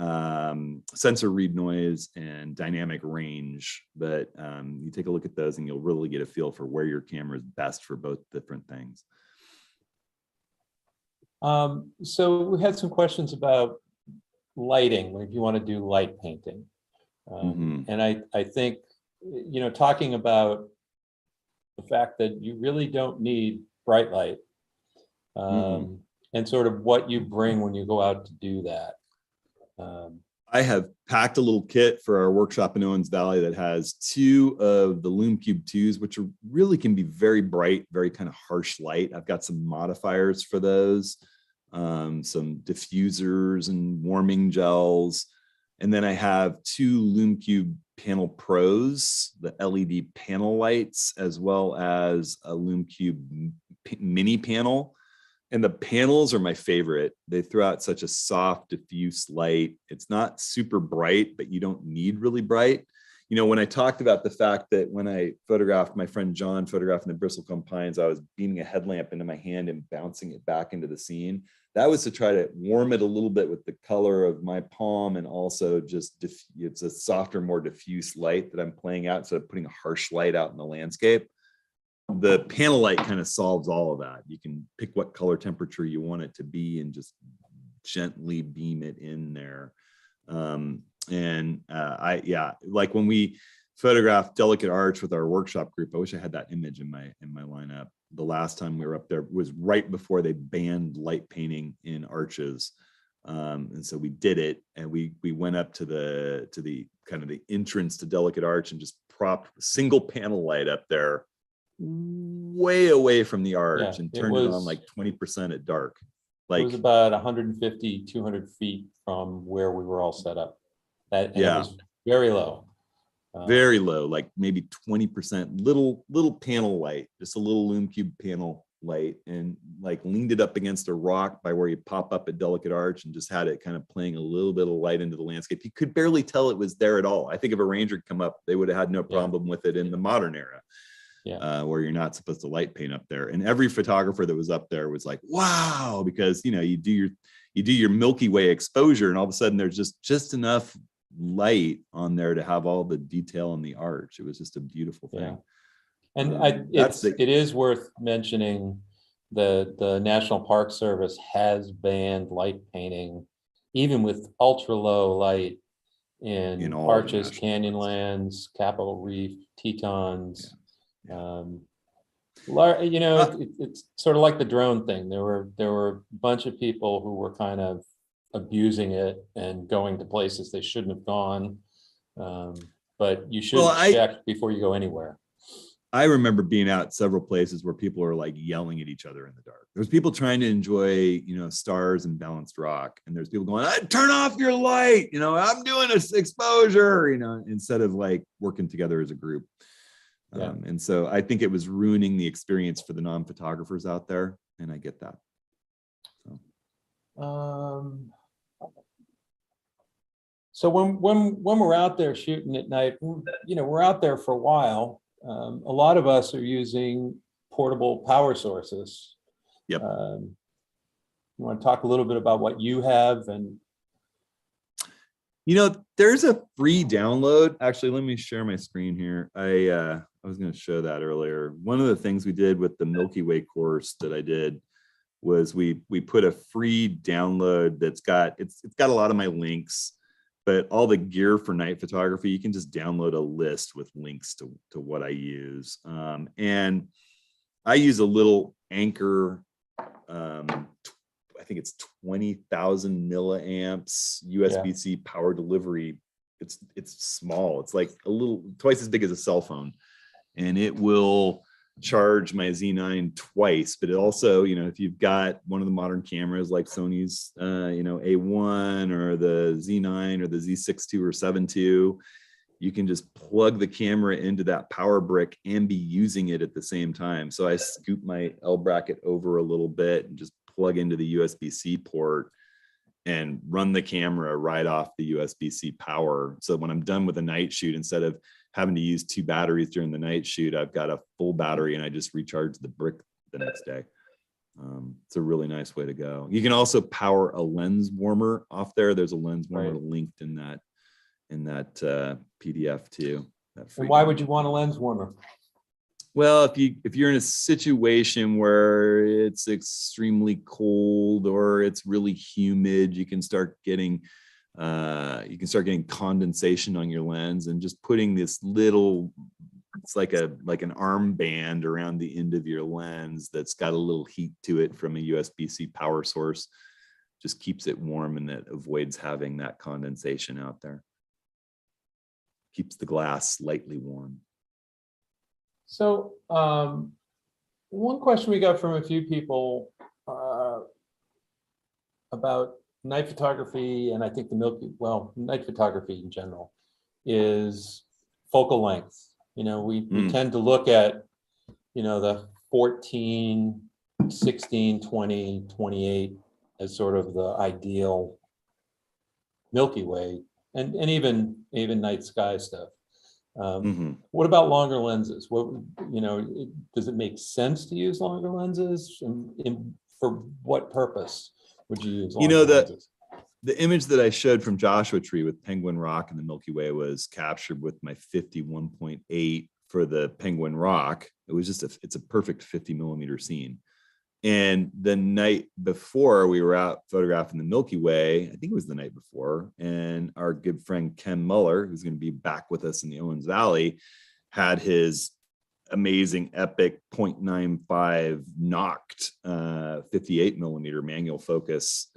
sensor read noise and dynamic range. But you take a look at those and you'll really get a feel for where your camera is best for both different things. So we had some questions about lighting, if you want to do light painting. And I think, talking about the fact that you really don't need bright light and sort of what you bring when you go out to do that. I have packed a little kit for our workshop in Owens Valley that has 2 of the Lume Cube 2s, which really can be very bright, very kind of harsh light. I've got some modifiers for those, some diffusers and warming gels. And then I have 2 Lume Cube Panel Pros, the LED panel lights, as well as a Lume Cube mini panel. And the panels are my favorite. They throw out such a soft, diffuse light. It's not super bright, but you don't need really bright. When I talked about the fact that when I photographed my friend John photographing the bristlecone pines, I was beaming a headlamp into my hand and bouncing it back into the scene. That was to try to warm it a little bit with the color of my palm, and also just it's a softer, more diffuse light that I'm playing out instead of putting a harsh light out in the landscape. The panel light kind of solves all of that. You can pick what color temperature you want it to be and just gently beam it in there. Like when we photographed Delicate Arch with our workshop group, I wish I had that image in my lineup. The last time we were up there was right before they banned light painting in arches. And so we did it, and we went up to the kind of the entrance to Delicate Arch and just propped a single panel light up there way away from the arch and turned it on like 20% at dark. Like it was about 150, 200 feet from where we were all set up. It was very low. Very low, like maybe 20%, little panel light, just a little Lume Cube panel light, and like leaned it up against a rock by where you pop up at Delicate Arch and just had it kind of playing a little bit of light into the landscape. You could barely tell it was there at all. I think if a ranger had come up, they would have had no problem with it in the modern era. Where you're not supposed to light paint up there. And every photographer that was up there was like, wow, because you do your Milky Way exposure, and all of a sudden there's just enough light on there to have all the detail on the arch. It was just a beautiful thing. Yeah. And it is worth mentioning the National Park Service has banned light painting, even with ultra low light in all the arches, national canyonlands, Capitol Reef, Tetons. Yeah. It's sort of like the drone thing. There were a bunch of people who were kind of abusing it and going to places they shouldn't have gone. But you should check before you go anywhere. I remember being out several places where people are like yelling at each other in the dark. There's people trying to enjoy, stars and balanced rock. And there's people going, turn off your light. I'm doing this exposure, instead of like working together as a group. Yeah. And so I think it was ruining the experience for the non-photographers out there. And I get that. So when we're out there shooting at night, we're out there for a while. A lot of us are using portable power sources. Yep. You want to talk a little bit about what you have? And there's a free download. Actually, let me share my screen here. I was going to show that earlier. One of the things we did with the Milky Way course that I did was we put a free download that's got it's got a lot of my links, but all the gear for night photography, you can just download a list with links to what I use. And I use a little Anchor, I think it's 20,000 milliamps USB-C power delivery. It's small. It's like twice as big as a cell phone, and it will charge my Z9 twice. But it also, if you've got one of the modern cameras like Sony's, A1 or the Z9 or the Z6 II or 7 II, you can just plug the camera into that power brick and be using it at the same time. So I scoop my L bracket over a little bit and just plug into the USB-C port and run the camera right off the USB-C power. So when I'm done with a night shoot, instead of having to use 2 batteries during the night shoot, I've got a full battery and I just recharge the brick the next day. It's a really nice way to go. You can also power a lens warmer off there. There's a lens warmer linked in that PDF too. And why would you want a lens warmer? Well, if you're in a situation where it's extremely cold or it's really humid, you can start getting condensation on your lens, and just putting this little, it's like an armband around the end of your lens that's got a little heat to it from a USB-C power source, just keeps it warm, and that avoids having that condensation out there. Keeps the glass lightly warm. So one question we got from a few people about night photography, and I think night photography in general, is focal length. We tend to look at, the 14, 16, 20, 28 as sort of the ideal Milky Way, and even night sky stuff. What about longer lenses? Does it make sense to use longer lenses? For what purpose would you use longer lenses? The image that I showed from Joshua Tree with Penguin Rock and the Milky Way was captured with my 51.8 for the Penguin Rock. It was it's a perfect 50 millimeter scene. And the night before, we were out photographing the Milky Way. I think it was the night before. And our good friend Ken Muller, who's going to be back with us in the Owens Valley, had his amazing epic 0.95 knocked 58 millimeter manual focus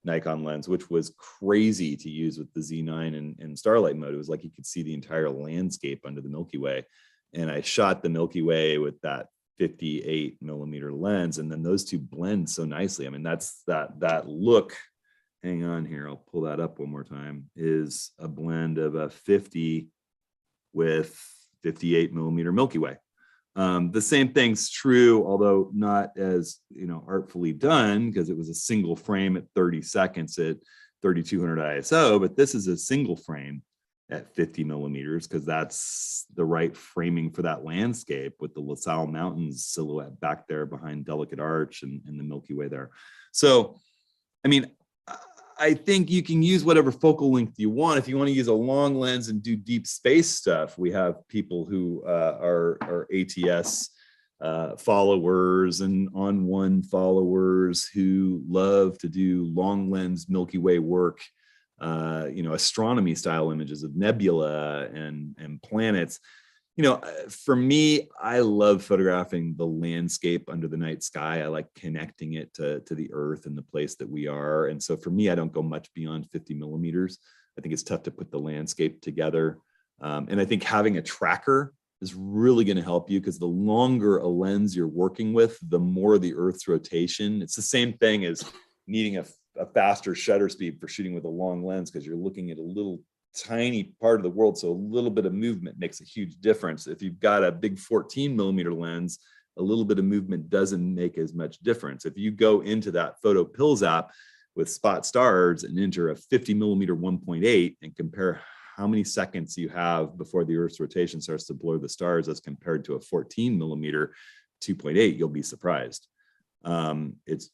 Nikon lens, which was crazy to use with the Z9 and starlight mode. It was like you could see the entire landscape under the Milky Way. And I shot the Milky Way with that 58 millimeter lens, and then those two blend so nicely. I mean, that's that look. Hang on here, I'll pull that up one more time. Is a blend of a 50 with 58 millimeter Milky Way. The same thing's true, although not as artfully done, because it was a single frame at 30 seconds at 3200 ISO. But this is a single frame at 50 millimeters, because that's the right framing for that landscape with the La Salle Mountains silhouette back there behind Delicate Arch and the Milky Way there. So, I mean, I think you can use whatever focal length you want. If you want to use a long lens and do deep space stuff, we have people who are ATS followers and on one followers who love to do long lens Milky Way work, astronomy style images of nebula and planets. For me, I love photographing the landscape under the night sky. I like connecting it to the earth and the place that we are. And so for me, I don't go much beyond 50 millimeters. I think it's tough to put the landscape together. And I think having a tracker is really going to help you, because the longer a lens you're working with, the more the Earth's rotation. It's the same thing as needing a faster shutter speed for shooting with a long lens, because you're looking at a little tiny part of the world. So a little bit of movement makes a huge difference. If you've got a big 14 millimeter lens, a little bit of movement doesn't make as much difference. If you go into that Photo Pills app with spot stars and enter a 50 millimeter 1.8 and compare how many seconds you have before the Earth's rotation starts to blur the stars as compared to a 14 millimeter 2.8, you'll be surprised. It's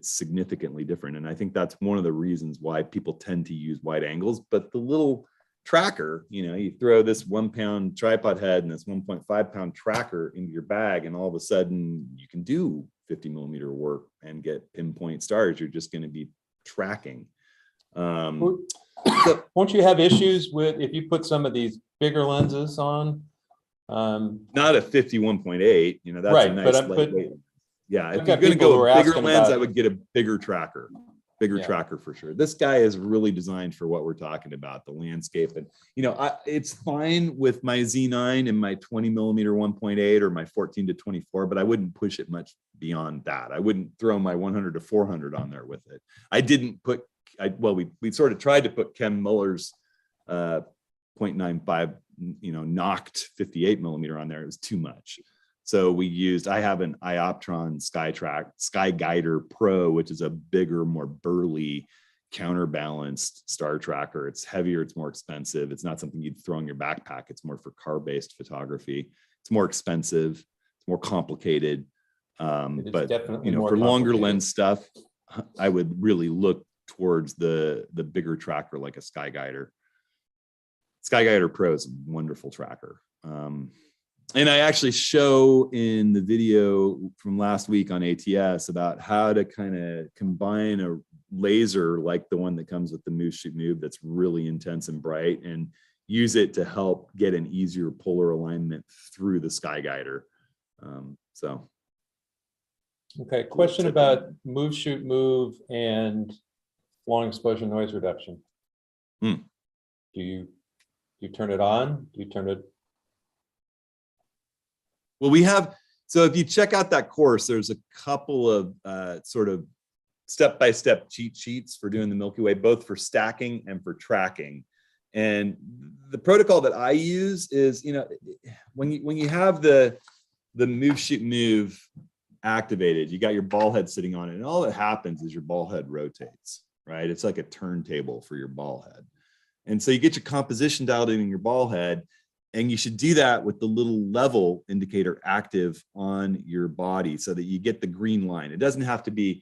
significantly different. And I think that's one of the reasons why people tend to use wide angles. But the little tracker, you throw this 1 pound tripod head and this 1.5 pound tracker into your bag, and all of a sudden you can do 50 millimeter work and get pinpoint stars. You're just going to be tracking. Won't you have issues with if you put some of these bigger lenses on? Not a 51.8, that's right, a nice but lightweight. Yeah, if I've you're got going to people who go are a bigger asking lens, about- I would get a bigger tracker. Yeah. Tracker for sure. This guy is really designed for what we're talking about, the landscape. And it's fine with my Z9 and my 20 millimeter 1.8 or my 14 to 24, but I wouldn't push it much beyond that. I wouldn't throw my 100 to 400 on there with it. I didn't put. We sort of tried to put Ken Muller's 0.95 knocked 58 millimeter on there. It was too much. So I have an Ioptron Sky Guider Pro, which is a bigger, more burly, counterbalanced star tracker. It's heavier, it's more expensive. It's not something you'd throw in your backpack. It's more for car-based photography. It's more expensive, it's more complicated. But for longer lens stuff, I would really look towards the bigger tracker like a Sky Guider. Sky Guider Pro is a wonderful tracker. And I actually show in the video from last week on ATS about how to kind of combine a laser like the one that comes with the Move Shoot Move that's really intense and bright, and use it to help get an easier polar alignment through the Sky Guider. Okay, question about Move Shoot Move and long exposure noise reduction. Do you turn it on? Do you turn it? Well, so if you check out that course, there's a couple of sort of step-by-step cheat sheets for doing the Milky Way, both for stacking and for tracking. And the protocol that I use is, when you have the Move Shoot Move activated, you got your ball head sitting on it, and all that happens is your ball head rotates, right? It's like a turntable for your ball head. And so you get your composition dialed in your ball head, and you should do that with the little level indicator active on your body so that you get the green line. It doesn't have to be,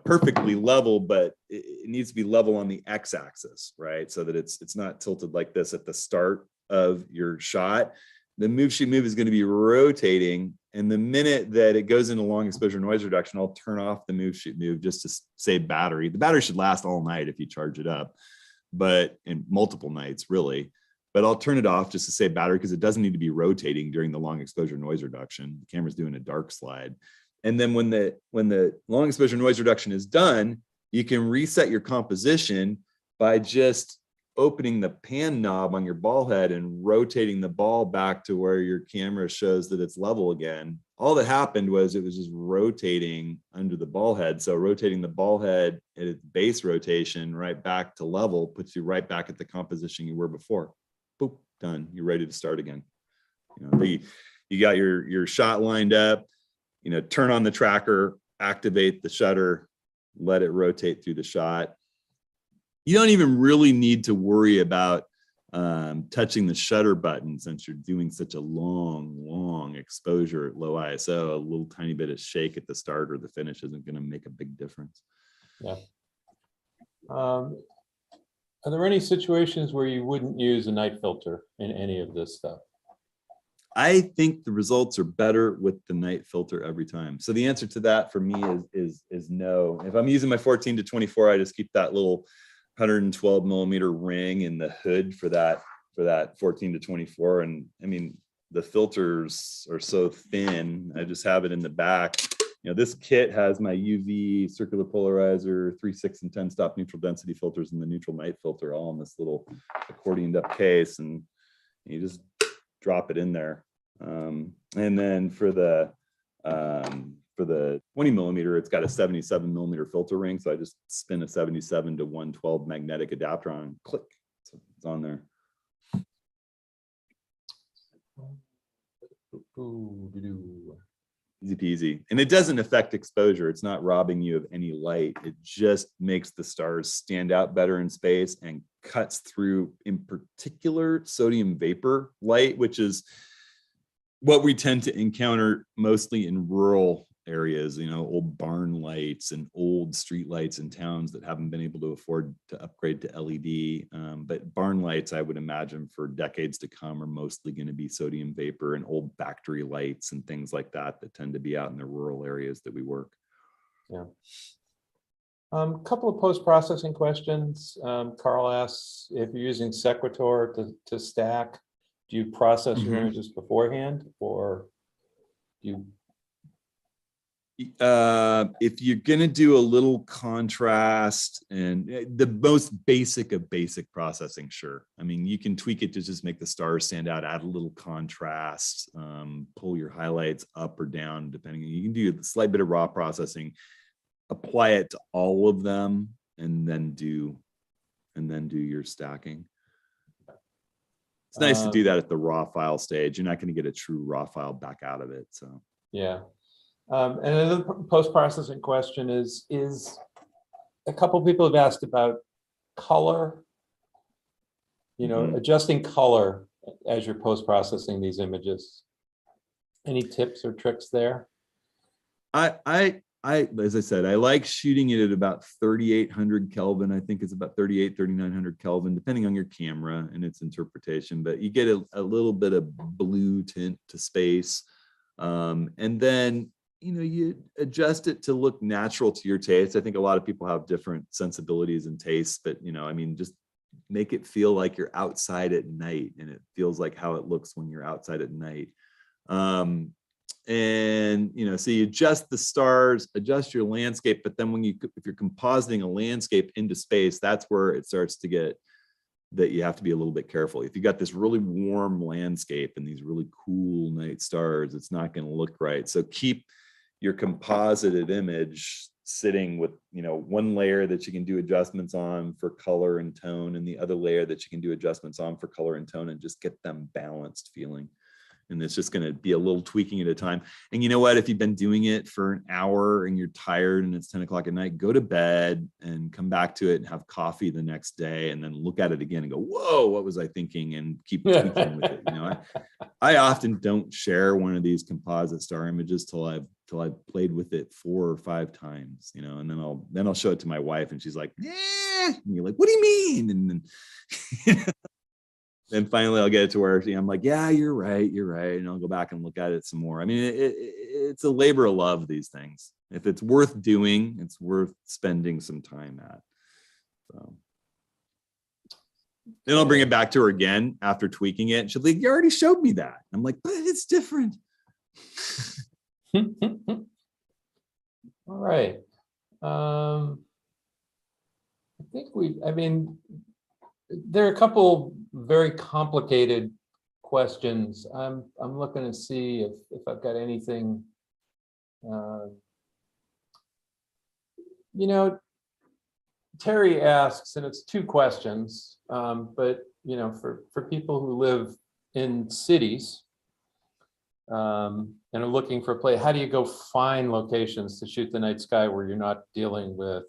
perfectly level, but it needs to be level on the x-axis, right? So that it's not tilted like this at the start of your shot. The Move Shoot Move is going to be rotating, and the minute that it goes into long exposure noise reduction, I'll turn off the Move Shoot Move just to save battery. The battery should last all night if you charge it up, but in multiple nights really. But I'll turn it off just to save battery, because it doesn't need to be rotating during the long exposure noise reduction. The camera's doing a dark slide. And then when the long exposure noise reduction is done, you can reset your composition by just opening the pan knob on your ball head and rotating the ball back to where your camera shows that it's level again. All that happened was it was just rotating under the ball head. So rotating the ball head at its base rotation right back to level puts you right back at the composition you were before. Boop, done. You're ready to start again. You got your shot lined up, turn on the tracker, activate the shutter, let it rotate through the shot. You don't even really need to worry about touching the shutter button, since you're doing such a long exposure at low ISO. A little tiny bit of shake at the start or the finish isn't going to make a big difference. Yeah. Are there any situations where you wouldn't use a night filter in any of this stuff? I think the results are better with the night filter every time. So the answer to that for me is no. If I'm using my 14 to 24, I just keep that little 112 millimeter ring in the hood for that 14 to 24. And I mean, the filters are so thin. I just have it in the back. You know, this kit has my UV circular polarizer, 3, 6, and 10 stop neutral density filters and the neutral night filter all in this little accordioned up case. And you just drop it in there. And then for the 20 millimeter, it's got a 77 millimeter filter ring. So I just spin a 77 to 112 magnetic adapter on and click. So it's on there. Easy peasy. And it doesn't affect exposure. It's not robbing you of any light. It just makes the stars stand out better in space and cuts through, in particular, sodium vapor light, which is what we tend to encounter mostly in rural areas, you know, old barn lights and old street lights in towns that haven't been able to afford to upgrade to LED. But barn lights, I would imagine for decades to come, are mostly going to be sodium vapor and old factory lights and things like that that tend to be out in the rural areas that we work. Yeah. Couple of post-processing questions. Carl asks if you're using Sequitur to stack, do you process your images beforehand, or do you? If you're going to do a little contrast and the most basic of basic processing, sure. I mean, you can tweak it to just make the stars stand out, add a little contrast, pull your highlights up or down, depending. You can do a slight bit of raw processing, apply it to all of them, and then do your stacking. It's nice to do that at the raw file stage. You're not going to get a true raw file back out of it. So yeah. And another post-processing question is a couple people have asked about color, you know, adjusting color as you're post-processing these images. Any tips or tricks there? As I said, I like shooting it at about 3,800 Kelvin. I think it's about 3,900 Kelvin, depending on your camera and its interpretation, but you get a little bit of blue tint to space. And then, you know, you adjust it to look natural to your taste. I think a lot of people have different sensibilities and tastes, but, you know, I mean, just make it feel like you're outside at night, and it feels like how it looks when you're outside at night. And, you know, so you adjust the stars, adjust your landscape, but then if you're compositing a landscape into space, that's where it starts to get that you have to be a little bit careful. If you got this really warm landscape and these really cool night stars, it's not going to look right. So keep your composited image sitting with, you know, one layer that you can do adjustments on for color and tone, and the other layer that you can do adjustments on for color and tone, and just get them balanced feeling. And it's just going to be a little tweaking at a time. And you know what, if you've been doing it for an hour and you're tired and it's 10 o'clock at night, go to bed and come back to it and have coffee the next day, and then look at it again and go, whoa, what was I thinking? And keep tweaking with it. You know, I often don't share one of these composite star images till I've played with it 4 or 5 times, you know, and then I'll show it to my wife, and she's like, yeah. And you're like, what do you mean? And then then finally I'll get it to where I'm like, yeah, you're right. And I'll go back and look at it some more. I mean, it's a labor of love, these things. If it's worth doing, it's worth spending some time at. So then I'll bring it back to her again after tweaking it. She'll be like, you already showed me that. I'm like, but it's different. All right. I think there are a couple very complicated questions. I'm looking to see if I've got anything. You know, Terry asks, and it's 2 questions, but you know, for people who live in cities and are looking for a place, how do you go find locations to shoot the night sky where you're not dealing with,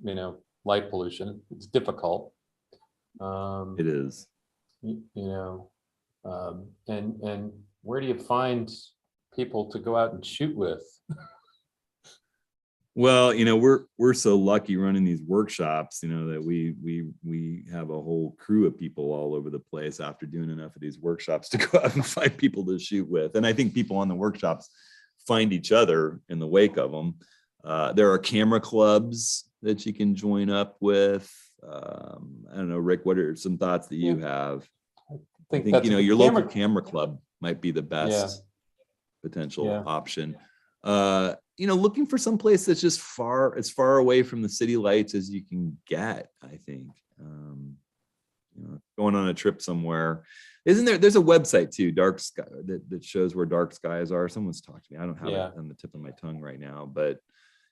you know, light pollution? It's difficult. It is, you know, and where do you find people to go out and shoot with? Well, we're so lucky running these workshops, that we have a whole crew of people all over the place after doing enough of these workshops to go out and find people to shoot with. And I think people on the workshops find each other in the wake of them. There are camera clubs that you can join up with. I don't know, Rick, what are some thoughts that you have? I I think think, your local camera club might be the best potential Yeah. option. Looking for some place that's just as far away from the city lights as you can get, I think. Going on a trip somewhere. There's a website too, Dark Sky, that shows where dark skies are. Someone's talked to me. I don't have it on the tip of my tongue right now, but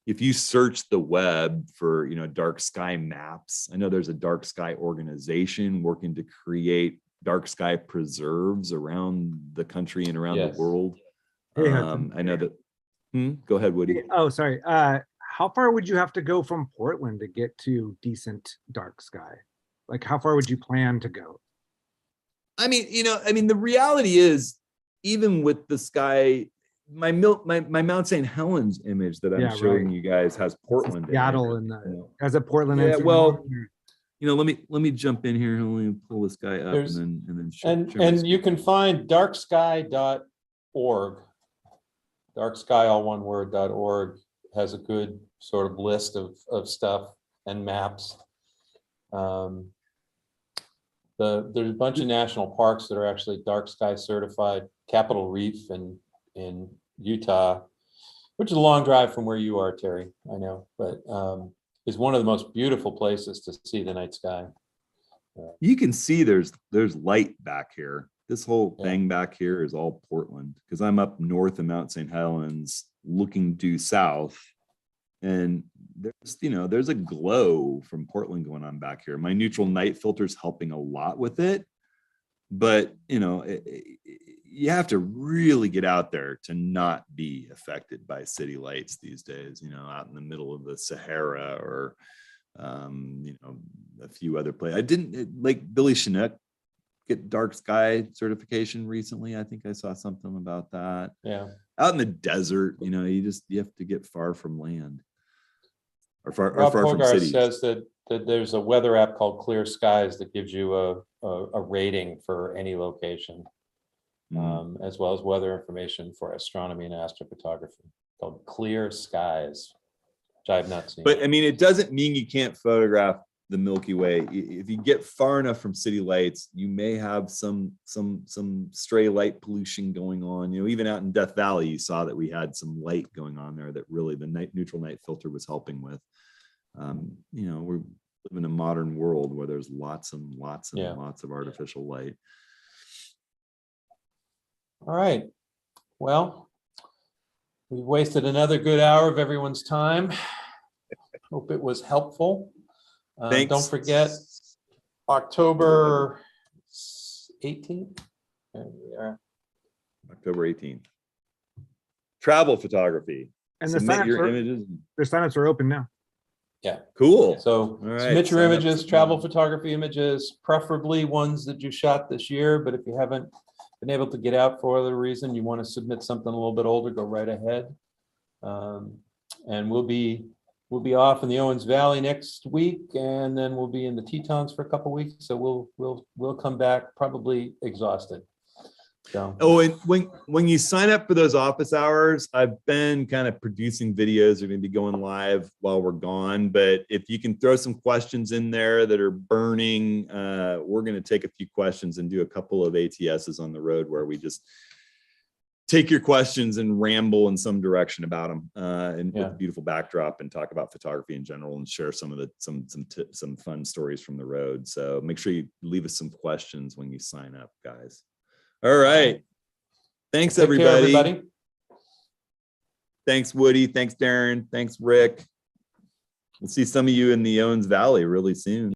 if you search the web for, dark sky maps, I know there's a dark sky organization working to create dark sky preserves around the country and around the world. Hey, I know that. Go ahead, Woody. Oh, sorry. How far would you have to go from Portland to get to decent dark sky? Like, how far would you plan to go? I mean, the reality is, even with the sky, my Mount St. Helens image that I'm showing you guys has Portland. Seattle and has a Portland. Yeah, well, let me jump in here and let me pull this guy up and then and you can find darksky.org. Dark Sky, all one word, .org has a good sort of list of stuff and maps. There's a bunch of national parks that are actually dark sky certified. Capitol Reef in Utah, which is a long drive from where you are, Terry, I know, but is one of the most beautiful places to see the night sky. You can see there's light back here. This whole thing back here is all Portland, because I'm up north of Mount St. Helens looking due south, and there's a glow from Portland going on back here. My neutral night filter is helping a lot with it, but you have to really get out there to not be affected by city lights these days, out in the middle of the Sahara or a few other places. I didn't like Billy Chinook get dark sky certification recently. I think I saw something about that. Yeah. Out in the desert, you have to get far from land or far from Hogarth cities. says that there's a weather app called Clear Skies that gives you a rating for any location, as well as weather information for astronomy and astrophotography, called Clear Skies, which I have not seen. But I mean, it doesn't mean you can't photograph the Milky Way. If you get far enough from city lights, you may have some stray light pollution going on. Even out in Death Valley, you saw that we had some light going on there that really the neutral night filter was helping with. We live in a modern world where there's lots and lots of artificial light. All right. Well, we've wasted another good hour of everyone's time. Hope it was helpful. Don't forget October 18th. There we are. October 18th. Travel photography. And submit your images. The signups are open now. Yeah. Cool. So submit your images, travel photography images, preferably ones that you shot this year. But if you haven't been able to get out for other reason, you want to submit something a little bit older, go right ahead. And we'll be off in the Owens Valley next week, and then we'll be in the Tetons for a couple of weeks. So we'll come back probably exhausted. So. Oh, and when you sign up for those office hours, I've been kind of producing videos. They're going to be going live while we're gone. But if you can throw some questions in there that are burning, we're going to take a few questions and do a couple of ATSs on the road where we just take your questions and ramble in some direction about them, and with a beautiful backdrop, and talk about photography in general, and share some of the some fun stories from the road. So make sure you leave us some questions when you sign up, guys. All right. Thanks, everybody. Thanks, Woody. Thanks, Darren. Thanks, Rick. We'll see some of you in the Owens Valley really soon.